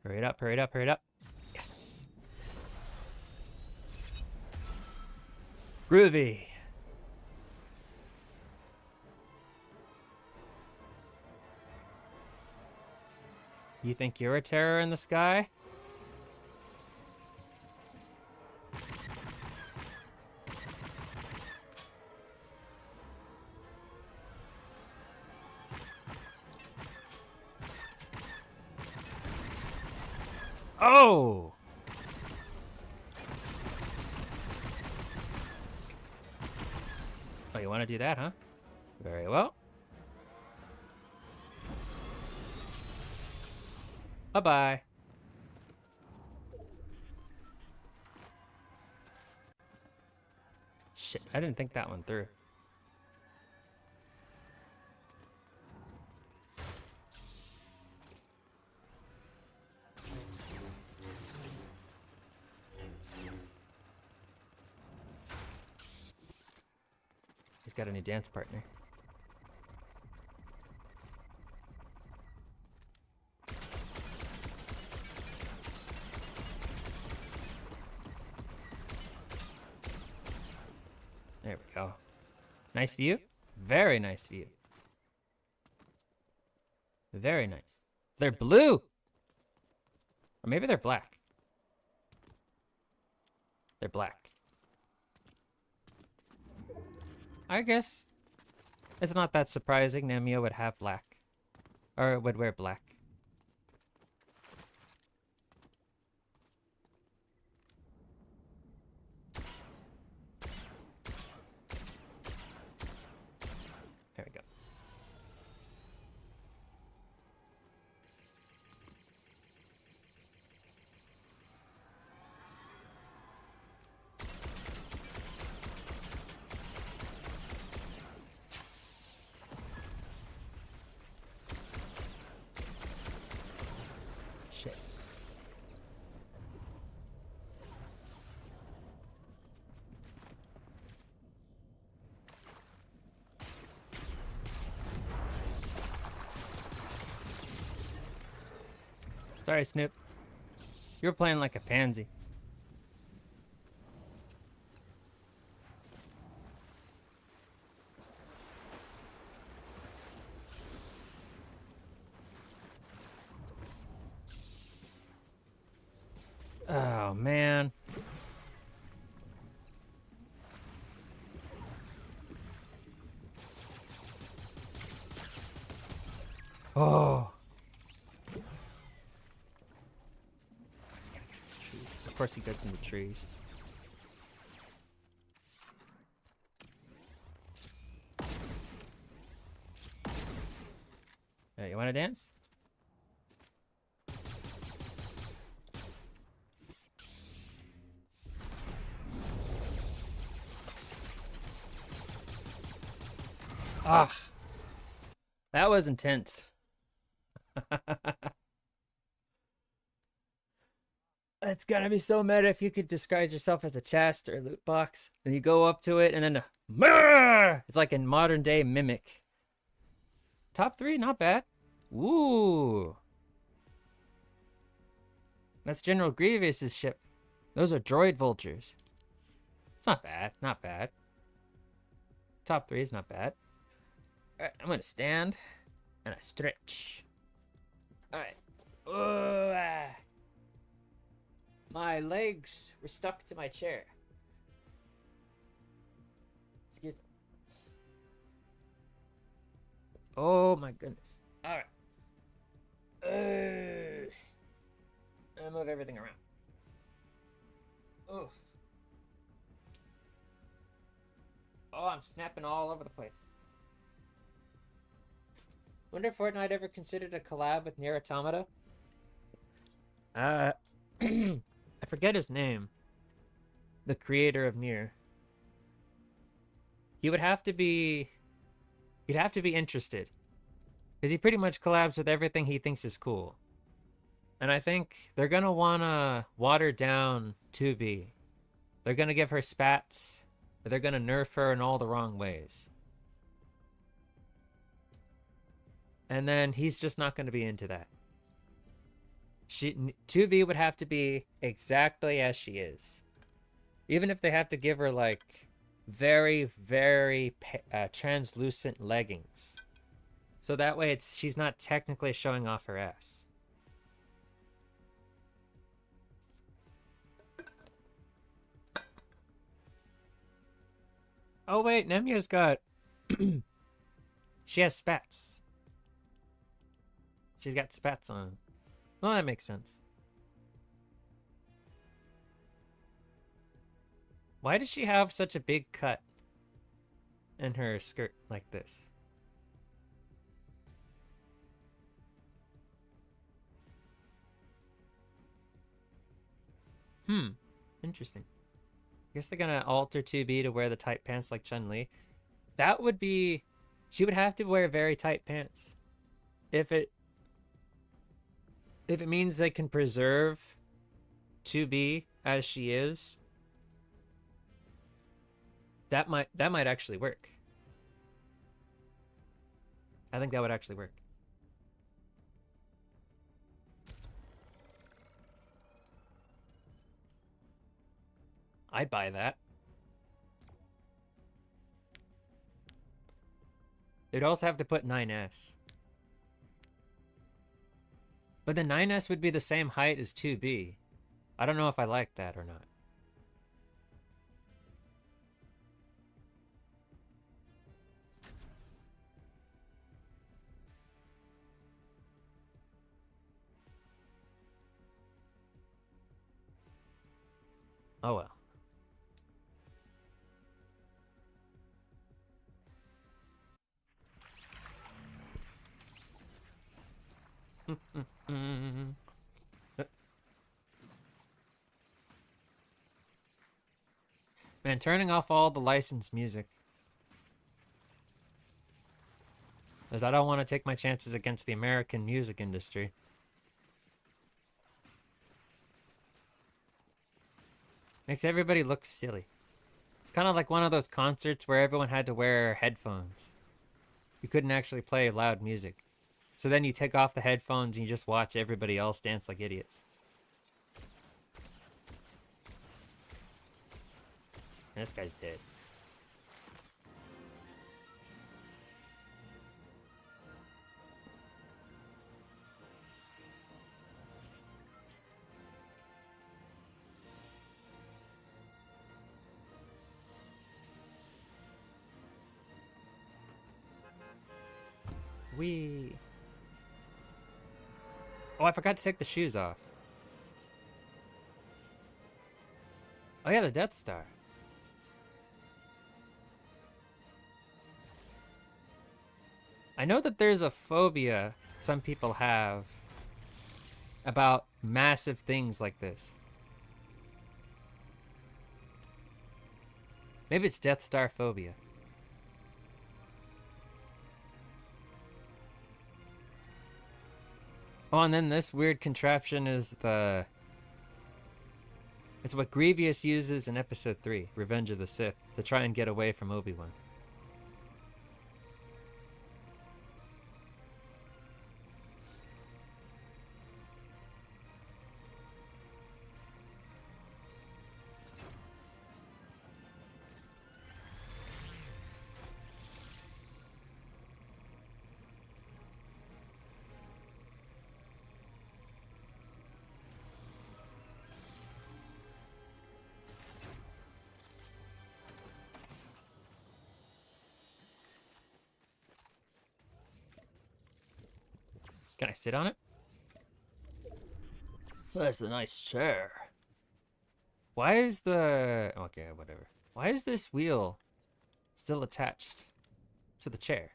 Hurry it up, hurry it up, hurry it up. Yes. Groovy. You think you're a terror in the sky? Oh! Oh, you want to do that, huh? Very well. Bye-bye. Shit, I didn't think that one through. He's got a new dance partner. There we go. Nice view. Very nice view. Very nice. They're blue! Or maybe they're black. They're black. I guess it's not that surprising Nemio would have black. Or would wear black. There we go. Shit. Sorry, Snoop. You're playing like a pansy. Oh, man. Oh. He's gotta get in the trees. Of course he gets in the trees. Hey, you wanna dance? Ugh. That was intense. It's gonna be so meta if you could disguise yourself as a chest or a loot box. And you go up to it and then it's like a modern day mimic. Top 3, not bad. Ooh. That's General Grievous's ship. Those are droid vultures. It's not bad, not bad. Top 3 is not bad. Alright, I'm gonna stand and I stretch. Alright. My legs were stuck to my chair. Excuse me. Oh my goodness. Alright. I move everything around. Oh. Oh, I'm snapping all over the place. Wonder if Fortnite ever considered a collab with Nier Automata? I forget his name. The creator of Nier. he would have to be, he'd have to be interested. Because he pretty much collabs with everything he thinks is cool. And I think they're gonna wanna water down 2B. They're gonna give her spats. They're gonna nerf her in all the wrong ways. And then he's just not gonna be into that. 2B would have to be exactly as she is. Even if they have to give her like very, very translucent leggings. So that way she's not technically showing off her ass. Oh wait, Nemia's got... she has spats. She's got spats on. Well, that makes sense. Why does she have such a big cut in her skirt like this? Interesting. I guess they're gonna alter 2B to wear the tight pants like Chun-Li. That would be... she would have to wear very tight pants. If it means they can preserve 2B as she is, that might actually work. I think that would actually work. I'd buy that. They'd also have to put 9S. But the 9S would be the same height as 2B. I don't know if I like that or not. Oh well. Man, turning off all the licensed music. Because I don't want to take my chances against the American music industry. Makes everybody look silly. It's kind of like one of those concerts where everyone had to wear headphones. You couldn't actually play loud music. So then you take off the headphones and you just watch everybody else dance like idiots. And this guy's dead. Wee. Oh, I forgot to take the shoes off. Oh yeah, the Death Star. I know that there's a phobia some people have about massive things like this. Maybe it's Death Star phobia. Oh, and then this weird contraption is the... it's what Grievous uses in Episode 3, Revenge of the Sith, to try and get away from Obi-Wan. Can I sit on it? That's a nice chair. Why is the... okay, whatever. Why is this wheel still attached to the chair?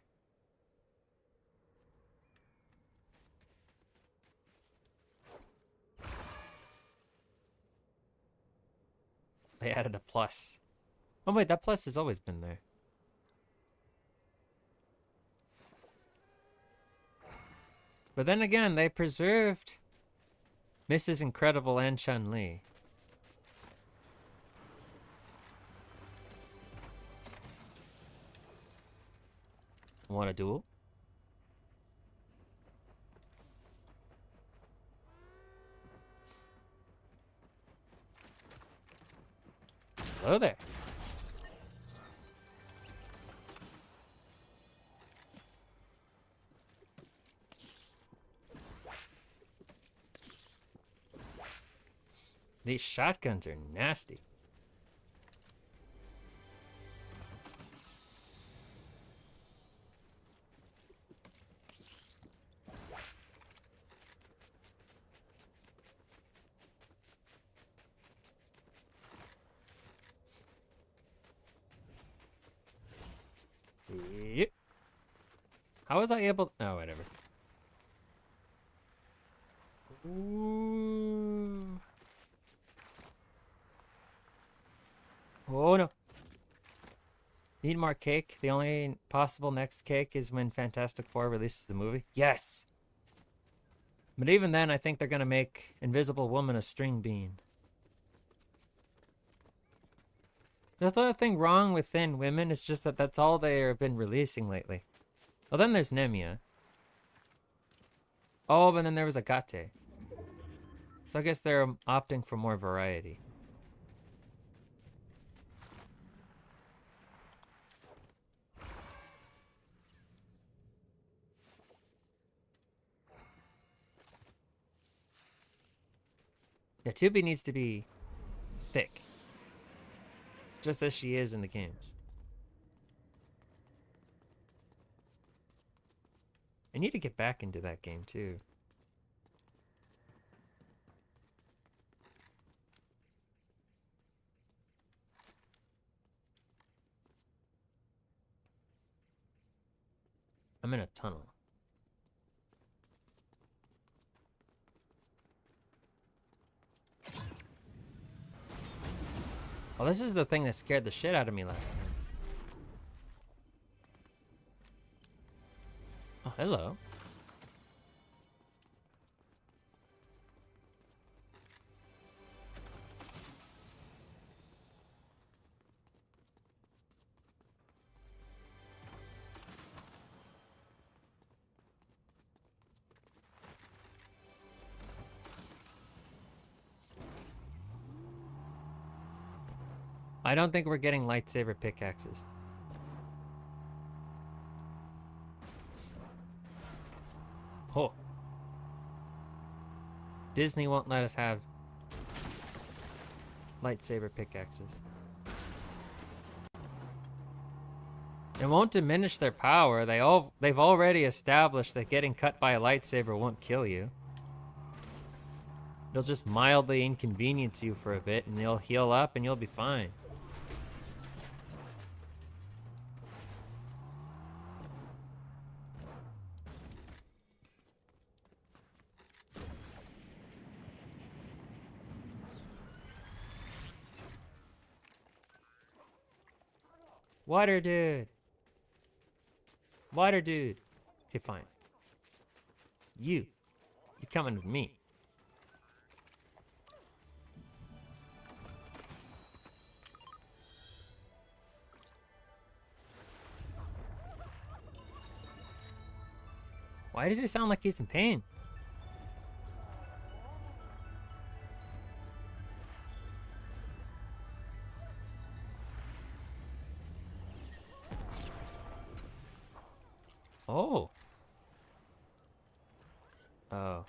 They added a plus. Oh wait, that plus has always been there. But then again, they preserved Mrs. Incredible and Chun-Li. Want a duel? Hello there. These shotguns are nasty. Yep. How was I able? Oh, whatever. Ooh. Oh no. Need more cake. The only possible next cake is when Fantastic Four releases the movie. Yes. But even then, I think they're gonna make Invisible Woman a string bean. There's the other thing wrong with Thin Women. It's just that that's all they have been releasing lately. Well, then there's Nemia. Oh, but then there was Agate. So I guess they're opting for more variety. Yeah, Tubi needs to be thick. Just as she is in the games. I need to get back into that game too. I'm in a tunnel. Oh, this is the thing that scared the shit out of me last time. Oh, hello. I don't think we're getting lightsaber pickaxes. Oh. Disney won't let us have lightsaber pickaxes. It won't diminish their power. They've already established that getting cut by a lightsaber won't kill you. It'll just mildly inconvenience you for a bit and you'll heal up and you'll be fine. Water dude. Water dude. Okay, fine. You're coming with me. Why does he sound like he's in pain? Oh. Oh.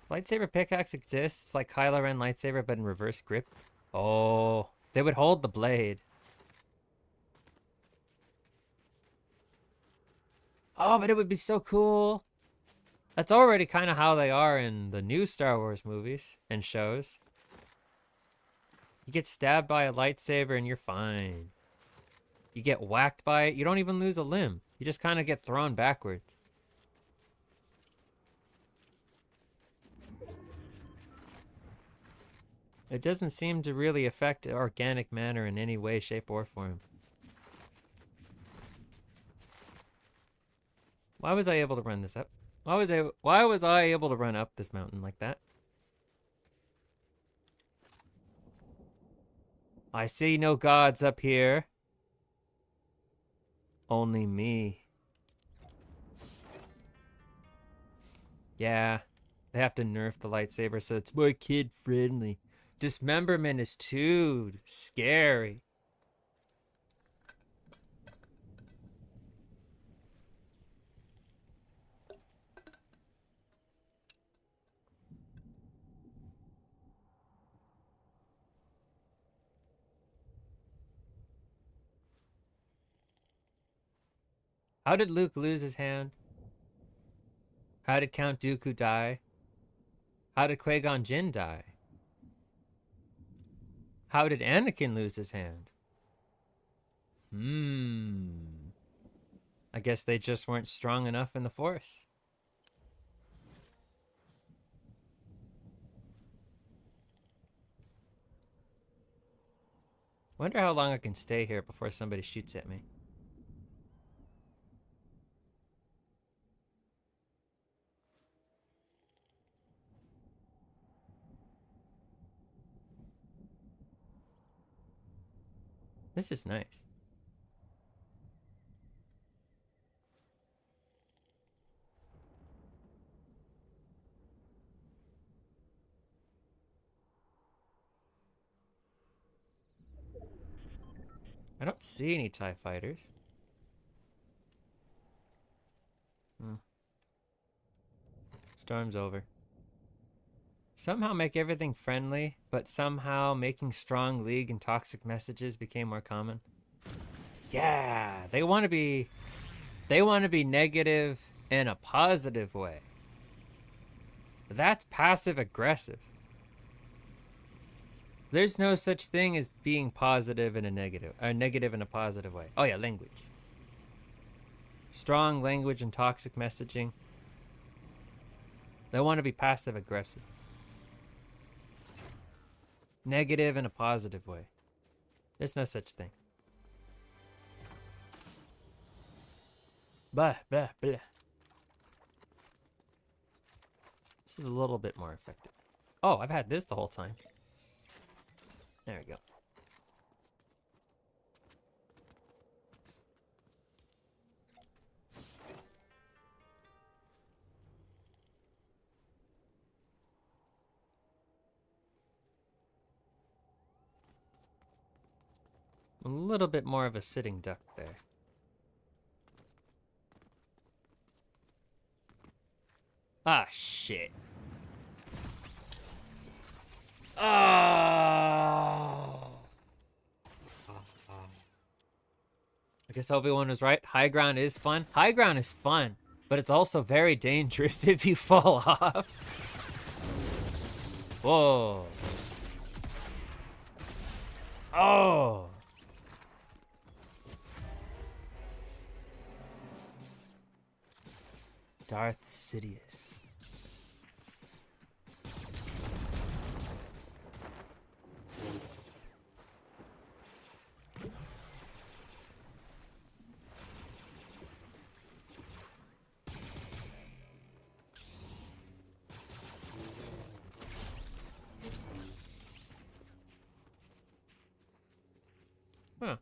Lightsaber pickaxe exists like Kylo Ren lightsaber, but in reverse grip. Oh. They would hold the blade. Oh, but it would be so cool. That's already kind of how they are in the new Star Wars movies and shows. You get stabbed by a lightsaber and you're fine. You get whacked by it, you don't even lose a limb. You just kind of get thrown backwards. It doesn't seem to really affect organic matter in any way, shape, or form. Why was I able to run this up? Why was I able to run up this mountain like that? I see no gods up here. Only me. Yeah, they have to nerf the lightsaber so it's more kid-friendly. Dismemberment is too scary. How did Luke lose his hand? How did Count Dooku die? How did Qui-Gon Jinn die? How did Anakin lose his hand? I guess they just weren't strong enough in the Force. Wonder how long I can stay here before somebody shoots at me. This is nice. I don't see any TIE fighters. Storm's over. Somehow make everything friendly, but somehow making strong league and toxic messages became more common. Yeah, they want to be negative in a positive way. That's passive aggressive. There's no such thing as being positive in a negative, or negative in a positive way. Oh yeah, language. Strong language and toxic messaging. They want to be passive aggressive. Negative in a positive way. There's no such thing. Blah, blah, blah. This is a little bit more effective. Oh, I've had this the whole time. There we go. A little bit more of a sitting duck there. Ah, shit. Oh. I guess Obi-Wan was right. High ground is fun. High ground is fun, but it's also very dangerous if you fall off. Whoa. Oh. Darth Sidious. Huh.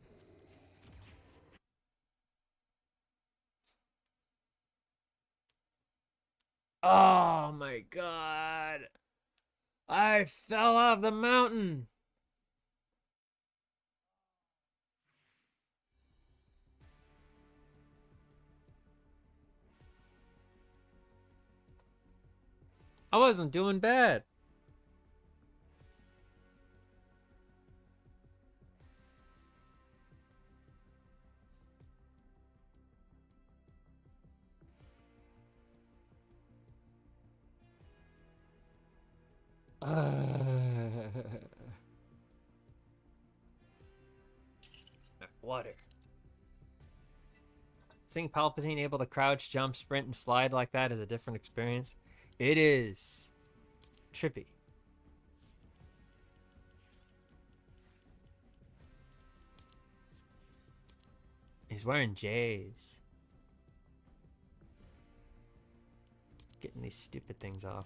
Oh my god. I fell off the mountain. I wasn't doing bad. Water. Seeing Palpatine able to crouch, jump, sprint, and slide like that is a different experience. It is trippy. He's wearing J's. Getting these stupid things off.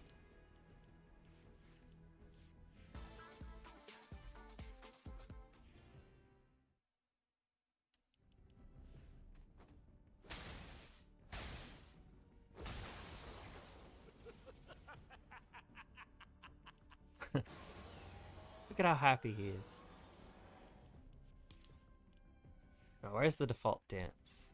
Look at how happy he is. Oh, where's the default dance?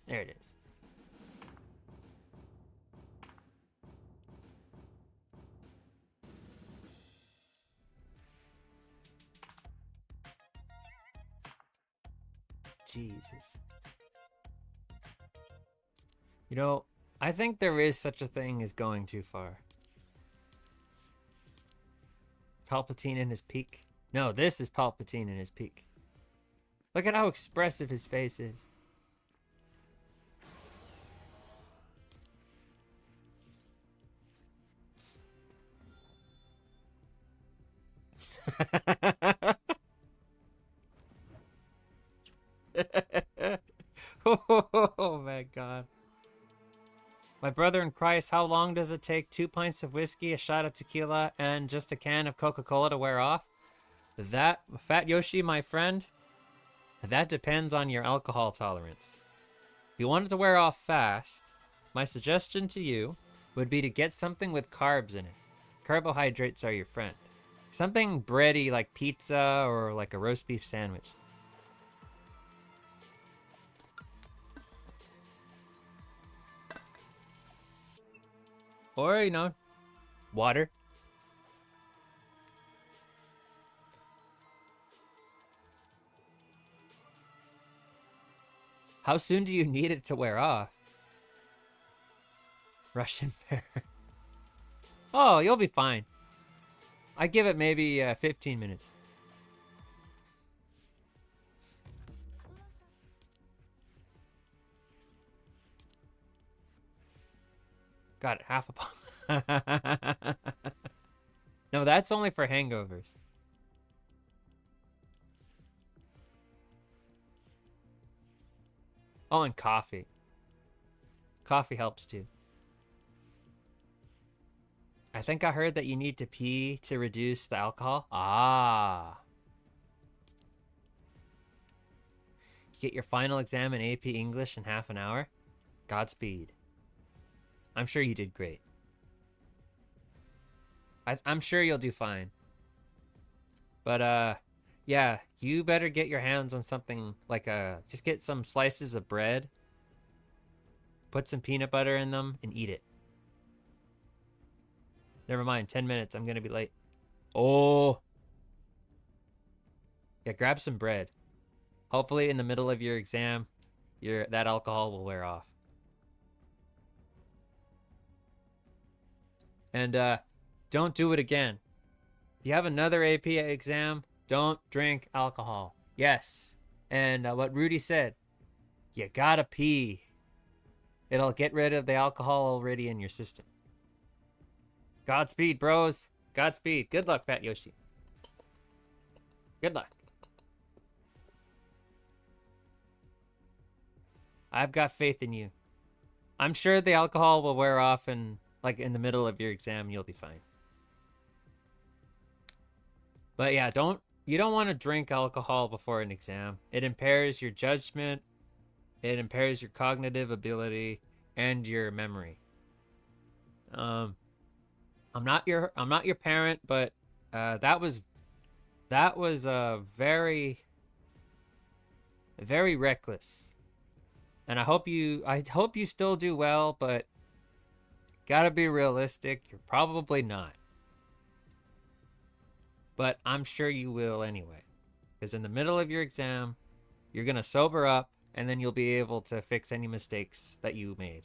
There it is. Jesus. You know, I think there is such a thing as going too far. Palpatine in his peak. No, this is Palpatine in his peak. Look at how expressive his face is. Oh my god. My brother in Christ, how long does it take 2 pints of whiskey, a shot of tequila, and just a can of Coca-Cola to wear off? That, Fat Yoshi, my friend, that depends on your alcohol tolerance. If you want it to wear off fast, my suggestion to you would be to get something with carbs in it. Carbohydrates are your friend. Something bready like pizza or like a roast beef sandwich. Or, you know, water. How soon do you need it to wear off? Russian pear. Oh, you'll be fine. I give it maybe 15 minutes. Got it, half a pint. No, that's only for hangovers. Oh, and coffee. Coffee helps too. I think I heard that you need to pee to reduce the alcohol. Ah. You get your final exam in AP English in half an hour. Godspeed. I'm sure you did great. I'm sure you'll do fine. But, yeah, you better get your hands on something like just get some slices of bread, put some peanut butter in them, and eat it. Never mind, 10 minutes, I'm gonna be late. Oh. Yeah, grab some bread. Hopefully in the middle of your exam, that alcohol will wear off. And, don't do it again. If you have another AP exam, don't drink alcohol. Yes. And what Rudy said, you gotta pee. It'll get rid of the alcohol already in your system. Godspeed, bros. Godspeed. Good luck, Fat Yoshi. Good luck. I've got faith in you. I'm sure the alcohol will wear off and like in the middle of your exam, you'll be fine. But yeah, you don't want to drink alcohol before an exam. It impairs your judgment, it impairs your cognitive ability and your memory. I'm not your parent, but that was very very reckless. And I hope you still do well, but gotta be realistic. You're probably not. But I'm sure you will anyway. Because in the middle of your exam, you're going to sober up, and then you'll be able to fix any mistakes that you made.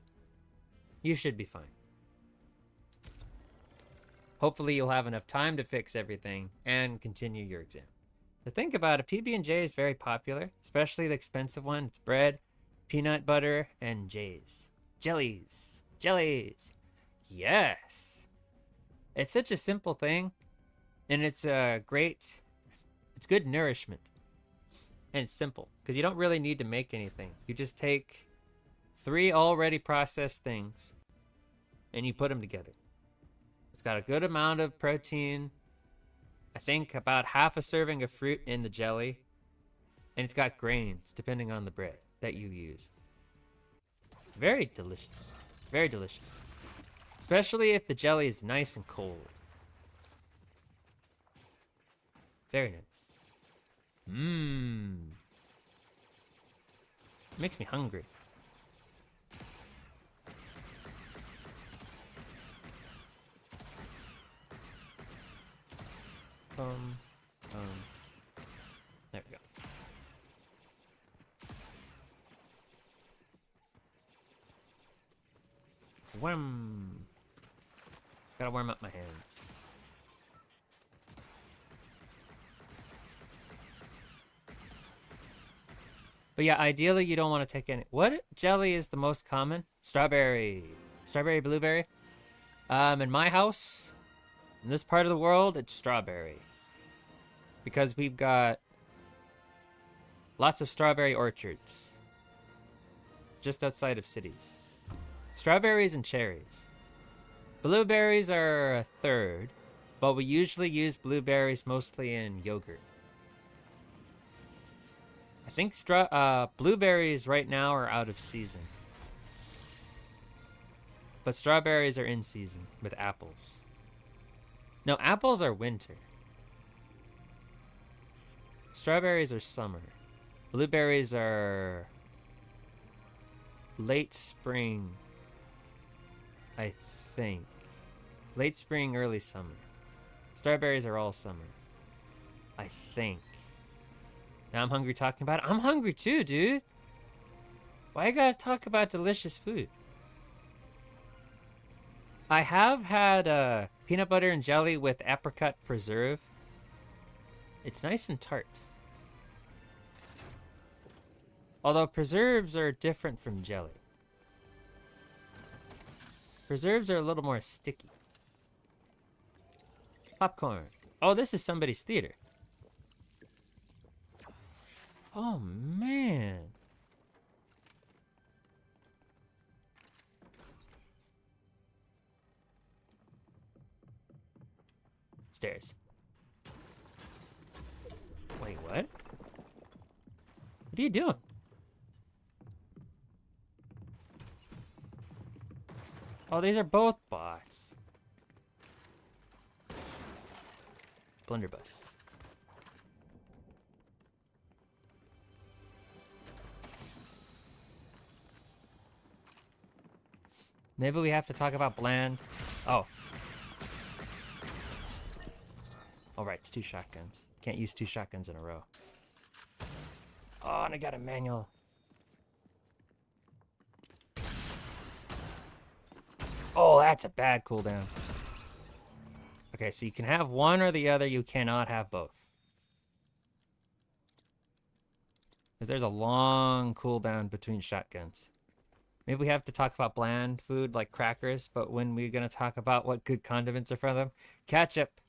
You should be fine. Hopefully you'll have enough time to fix everything and continue your exam. To think about it, PB&J is very popular, especially the expensive one. It's bread, peanut butter, and J's. Jellies. Yes. It's such a simple thing, and it's good nourishment. and it's simple because you don't really need to make anything. You just take 3 already processed things and you put them together. It's got a good amount of protein. I think about half a serving of fruit in the jelly. And it's got grains depending on the bread that you use. Very delicious. Very delicious. Especially if the jelly is nice and cold. Very nice. Mmm. Makes me hungry. There we go. Wham! Gotta warm up my hands. But yeah, ideally you don't want to take any. What jelly is the most common? Strawberry. Strawberry, blueberry. In my house, in this part of the world, it's strawberry. Because we've got lots of strawberry orchards just outside of cities. Strawberries and cherries. Blueberries are a third, but we usually use blueberries mostly in yogurt. I think blueberries right now are out of season. But strawberries are in season with apples. No, apples are winter. Strawberries are summer. Blueberries are late spring, I think. Late spring, early summer. Strawberries are all summer, I think. Now I'm hungry talking about it. I'm hungry too, dude. Why you gotta talk about delicious food? I have had peanut butter and jelly with apricot preserve. It's nice and tart. Although preserves are different from jelly. Preserves are a little more sticky. Popcorn. Oh, this is somebody's theater. Oh, man. Stairs. Wait, what? What are you doing? Oh, these are both bots. Blunderbuss. Maybe we have to talk about bland. Oh. Alright, it's 2 shotguns. Can't use 2 shotguns in a row. Oh, and I got a manual. Oh, that's a bad cooldown. Okay, so you can have one or the other. You cannot have both. Because there's a long cooldown between shotguns. Maybe we have to talk about bland food like crackers, but when we're going to talk about what good condiments are for them, ketchup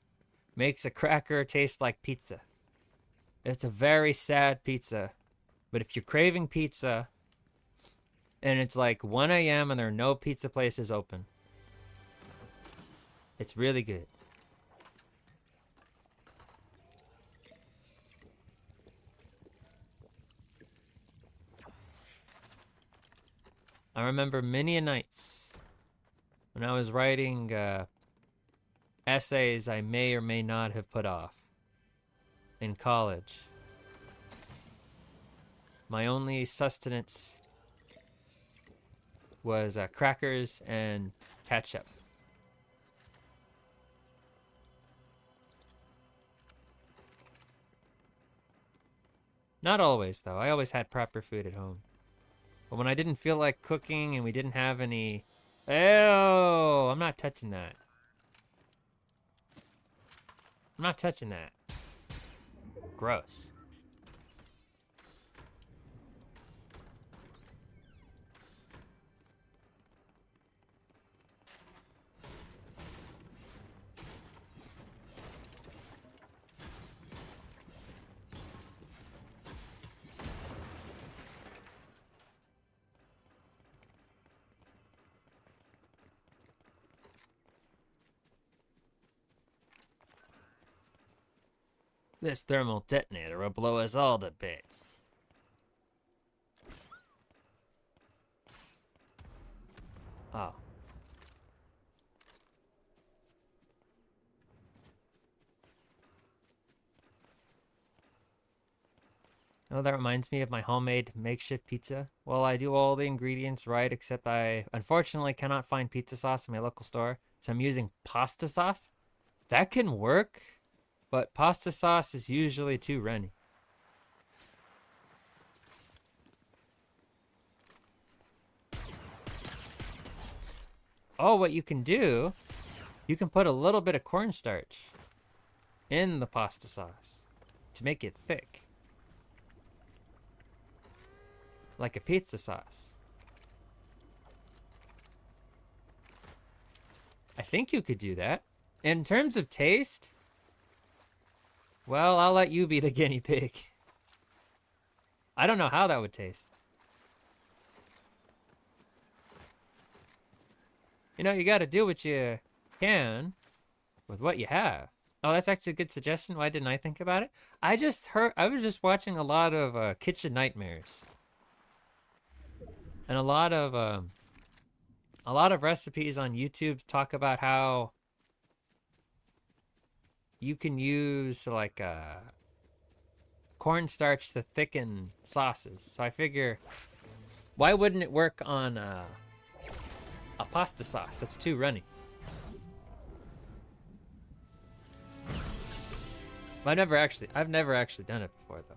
makes a cracker taste like pizza. It's a very sad pizza. But if you're craving pizza and it's like 1 a.m. and there are no pizza places open, it's really good. I remember many a nights when I was writing essays I may or may not have put off in college. My only sustenance was crackers and ketchup. Not always, though. I always had proper food at home. But when I didn't feel like cooking and we didn't have any... Ew! I'm not touching that. I'm not touching that. Gross. This thermal detonator will blow us all to bits. Oh. Oh, that reminds me of my homemade makeshift pizza. Well, I do all the ingredients right, except I unfortunately cannot find pizza sauce in my local store, so I'm using pasta sauce. That can work, but pasta sauce is usually too runny. Oh, what you can do, you can put a little bit of cornstarch in the pasta sauce to make it thick. Like a pizza sauce. I think you could do that. In terms of taste, well, I'll let you be the guinea pig. I don't know how that would taste. You know, you gotta do what you can with what you have. Oh, that's actually a good suggestion. Why didn't I think about it? I was just watching a lot of Kitchen Nightmares. And a lot of recipes on YouTube talk about how you can use like cornstarch to thicken sauces. So I figure, why wouldn't it work on a pasta sauce that's too runny? I've never actually done it before though.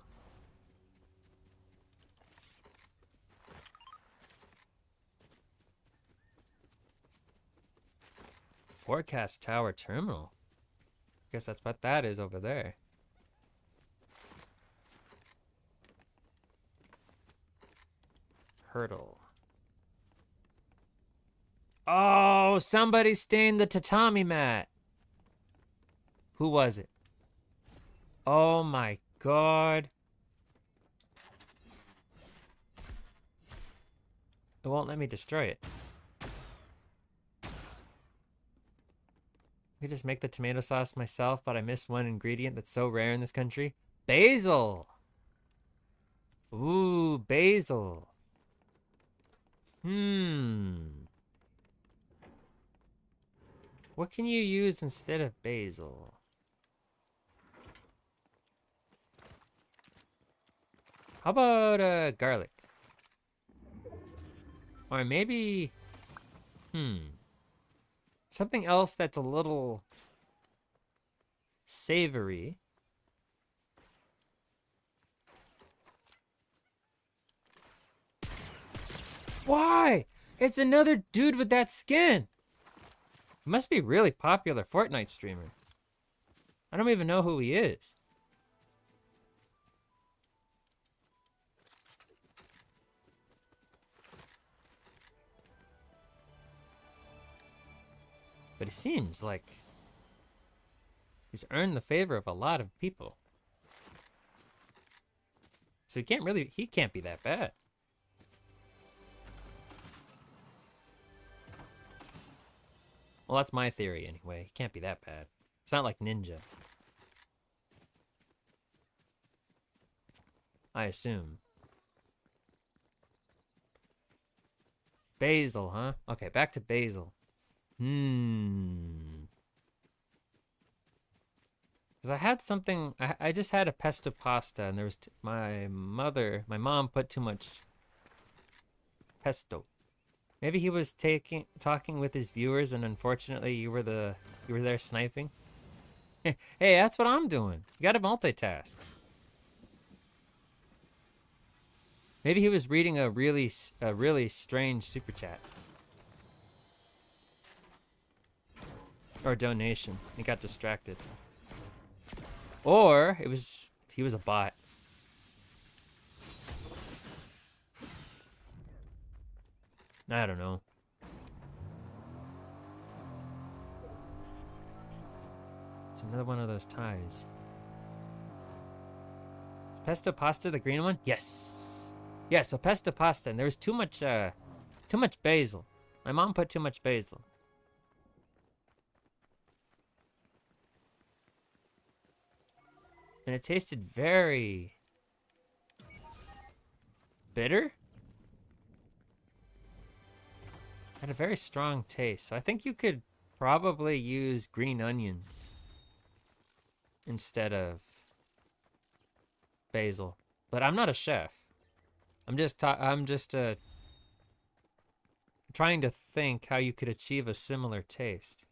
Forecast Tower Terminal. Guess that's what that is over there. Hurdle. Oh, somebody stained the tatami mat. Who was it? Oh my god. It won't let me destroy it. I could just make the tomato sauce myself, but I missed one ingredient that's so rare in this country. Basil! Ooh, basil. What can you use instead of basil? How about garlic? Or maybe... something else that's a little savory. Why? It's another dude with that skin. He must be a really popular Fortnite streamer. I don't even know who he is. But it seems like he's earned the favor of a lot of people. So he can't be that bad. Well, that's my theory anyway. He can't be that bad. It's not like Ninja. I assume. Basil, huh? Okay, back to basil. Because I had something, I just had a pesto pasta and there was, my mom put too much pesto. Maybe he was talking with his viewers and unfortunately you were there sniping. Hey, that's what I'm doing. You gotta multitask. Maybe he was reading a really strange super chat. Or donation. He got distracted. Or he was a bot. I don't know. It's another one of those ties. Is pesto pasta the green one? Yes. Yeah, so pesto pasta, and there was too much basil. My mom put too much basil. And it tasted very bitter. Had a very strong taste. So I think you could probably use green onions instead of basil. But I'm not a chef. I'm just trying to think how you could achieve a similar taste.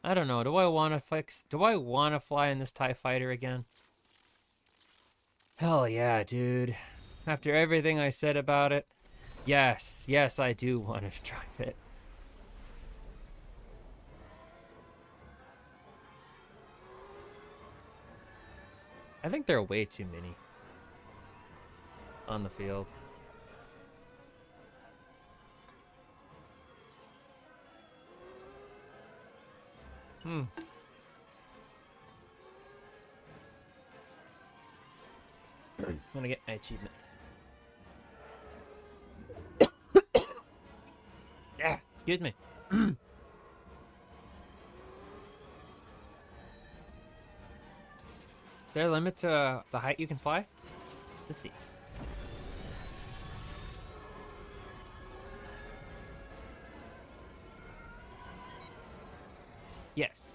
I don't know. Do I want to fly in this TIE fighter again? Hell yeah, dude. After everything I said about it, yes, I do want to drive it. I think there are way too many on the field. I'm gonna get my achievement. Yeah, excuse me. Is there a limit to the height you can fly? Let's see. Yes.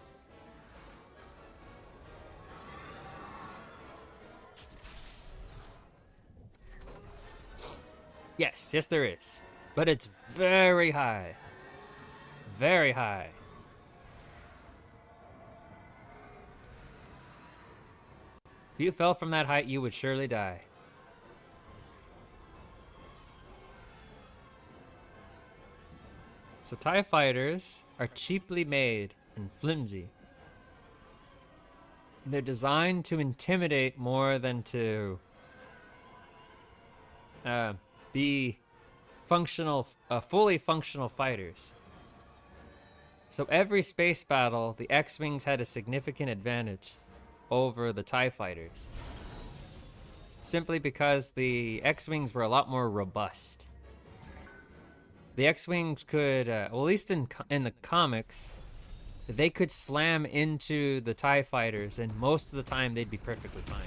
Yes, there is. But it's very high. Very high. If you fell from that height, you would surely die. So TIE fighters are cheaply made and flimsy. They're designed to intimidate more than to be functional, fully functional fighters. So every space battle, the X-Wings had a significant advantage over the TIE fighters. Simply because the X-Wings were a lot more robust. The X-Wings could, well, at least in the comics, they could slam into the TIE fighters, and most of the time they'd be perfectly fine.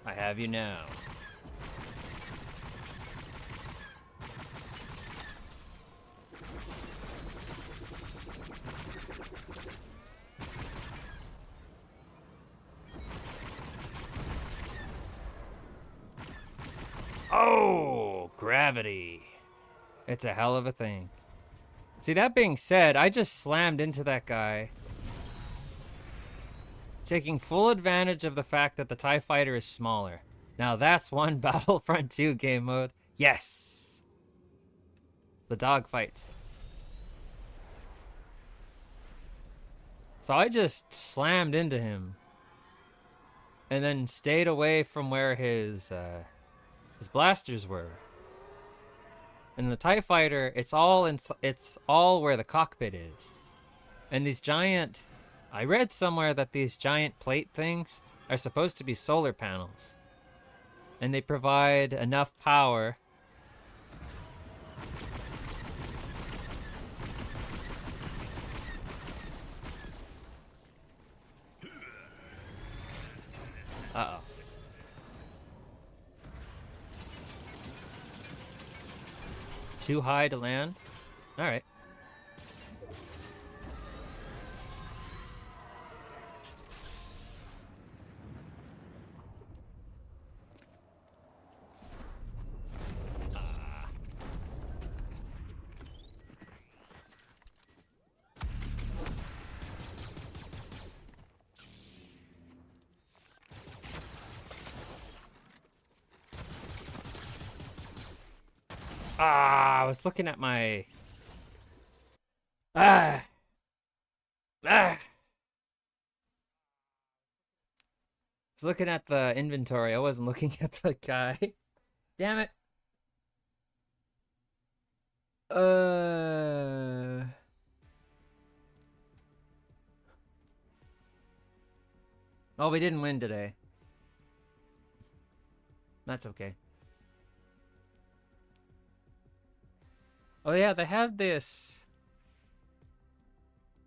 I have you now. Oh, gravity. It's a hell of a thing. See, that being said, I just slammed into that guy, taking full advantage of the fact that the TIE fighter is smaller. Now that's one Battlefront 2 game mode. Yes! The dogfights. So I just slammed into him, and then stayed away from where his blasters were. And the TIE fighter, it's all where the cockpit is. And these giant, I read somewhere that these giant plate things are supposed to be solar panels. And they provide enough power Uh-oh. Too high to land? Alright. I was looking at my... I was looking at the inventory. I wasn't looking at the guy. Damn it. Oh, we didn't win today. That's okay. Oh yeah, they had this.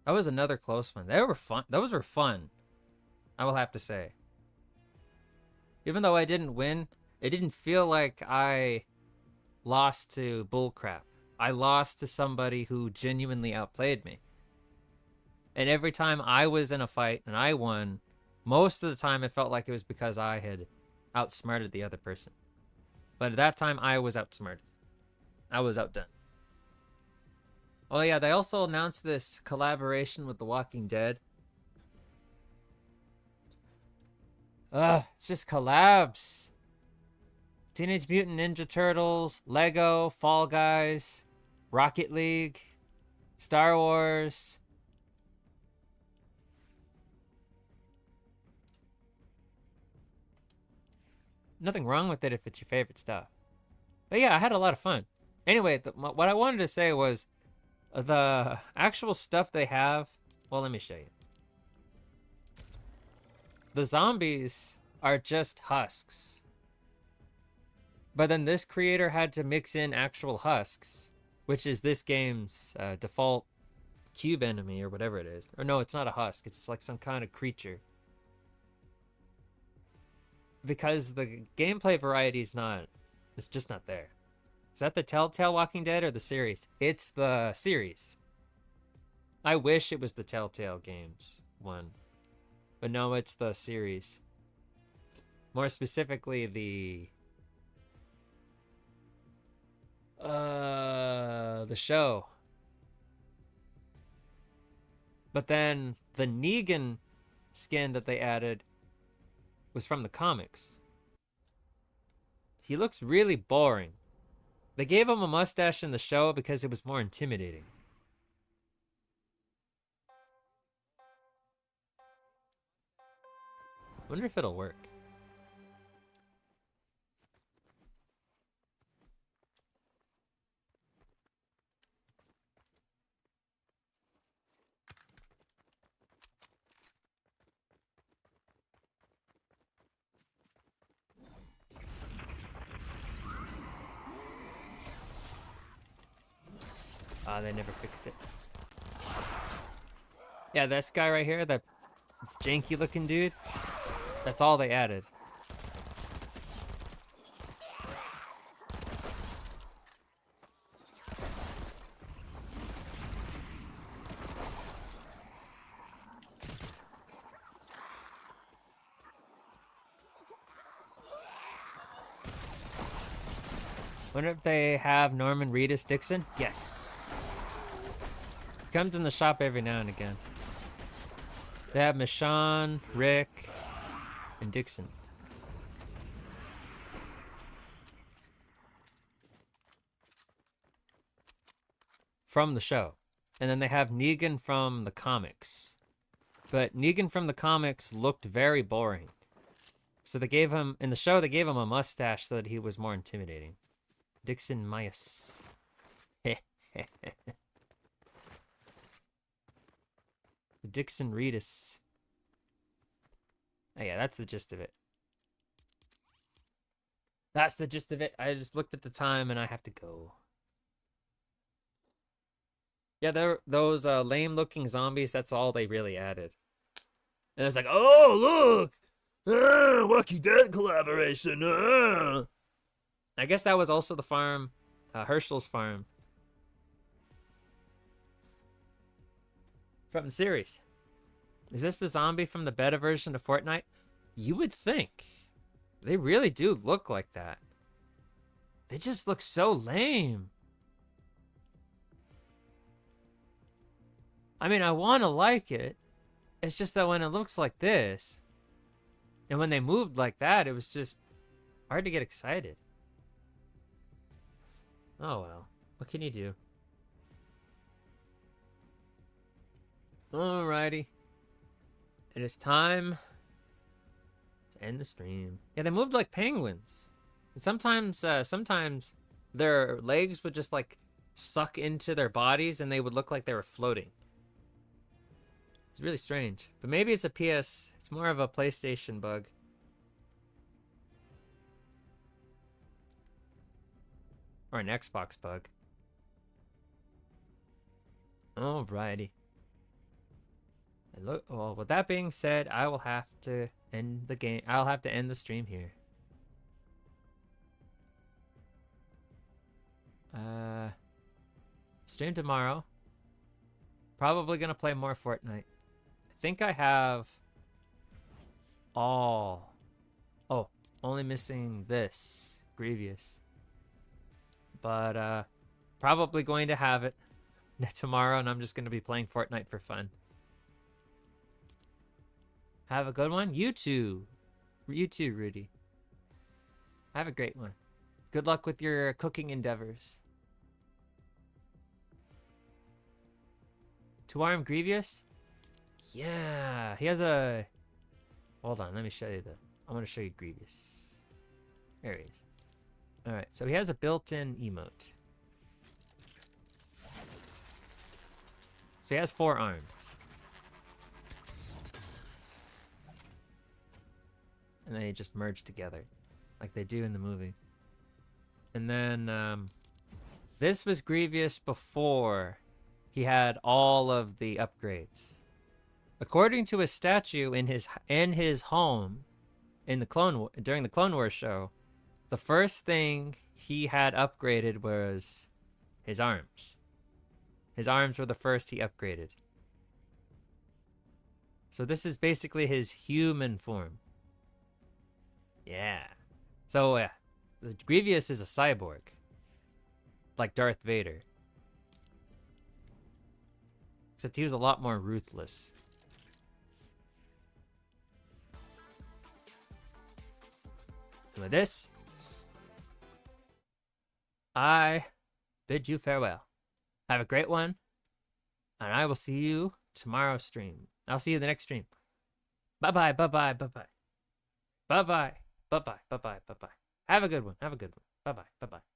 That was another close one. They were fun. Those were fun, I will have to say. Even though I didn't win, it didn't feel like I lost to bullcrap. I lost to somebody who genuinely outplayed me. And every time I was in a fight and I won, most of the time it felt like it was because I had outsmarted the other person. But at that time, I was outsmarted. I was outdone. Oh yeah, they also announced this collaboration with The Walking Dead. It's just collabs. Teenage Mutant Ninja Turtles, Lego, Fall Guys, Rocket League, Star Wars. Nothing wrong with it if it's your favorite stuff. But yeah, I had a lot of fun. Anyway, what I wanted to say was the actual stuff they have. Well, let me show you. The zombies are just husks. But then this creator had to mix in actual husks, which is this game's default cube enemy or whatever it is. Or no, it's not a husk. It's like some kind of creature. Because the gameplay variety is not, it's just not there. Is that the Telltale Walking Dead or the series? It's the series. I wish it was the Telltale Games one. But no, it's the series. More specifically, the show. But then the Negan skin that they added was from the comics. He looks really boring. They gave him a mustache in the show because it was more intimidating. Wonder if it'll work. Ah, they never fixed it. Yeah, this guy right here, this janky looking dude, that's all they added. Wonder if they have Norman Reedus Dixon? Yes. He comes in the shop every now and again. They have Michonne, Rick, and Dixon. From the show. And then they have Negan from the comics. But Negan from the comics looked very boring. So they gave him, in the show, they gave him a mustache so that he was more intimidating. Dixon Myers. Dixon Reedus. Oh yeah, that's the gist of it. That's the gist of it. I just looked at the time and I have to go. Yeah, those lame-looking zombies, that's all they really added. And it's like, oh, look! Walking Dead collaboration! I guess that was also the farm, Herschel's farm. From the series. Is this the zombie from the beta version of Fortnite? You would think. They really do look like that. They just look so lame. I mean, I want to like it. It's just that when it looks like this, and when they moved like that, it was just hard to get excited. Oh well, what can you do? Alrighty. It is time to end the stream. Yeah, they moved like penguins. And sometimes their legs would just like suck into their bodies and they would look like they were floating. It's really strange. But maybe it's a PS, it's more of a PlayStation bug. Or an Xbox bug. Alrighty. Well, with that being said, I will have to end the game. I'll have to end the stream here. Stream tomorrow. Probably gonna play more Fortnite. I think I have all. Oh, only missing this. Grievous. But, probably going to have it tomorrow, and I'm just gonna be playing Fortnite for fun. Have a good one. You too. You too, Rudy. Have a great one. Good luck with your cooking endeavors. Two-arm Grievous? Yeah, he has a... Hold on, let me show you I want to show you Grievous. There he is. Alright, so he has a built-in emote. So he has 4 arms. And they just merge together, like they do in the movie. And then, this was Grievous before he had all of the upgrades. According to his statue in his home, during the Clone Wars show, the first thing he had upgraded was his arms. His arms were the first he upgraded. So this is basically his human form. Yeah. So, the Grievous is a cyborg. Like Darth Vader. Except he was a lot more ruthless. And with this, I bid you farewell. Have a great one. And I will see you tomorrow's stream. I'll see you in the next stream. Bye-bye, bye-bye, bye-bye. Bye-bye. Bye-bye. Bye-bye. Bye-bye. Have a good one. Have a good one. Bye-bye. Bye-bye.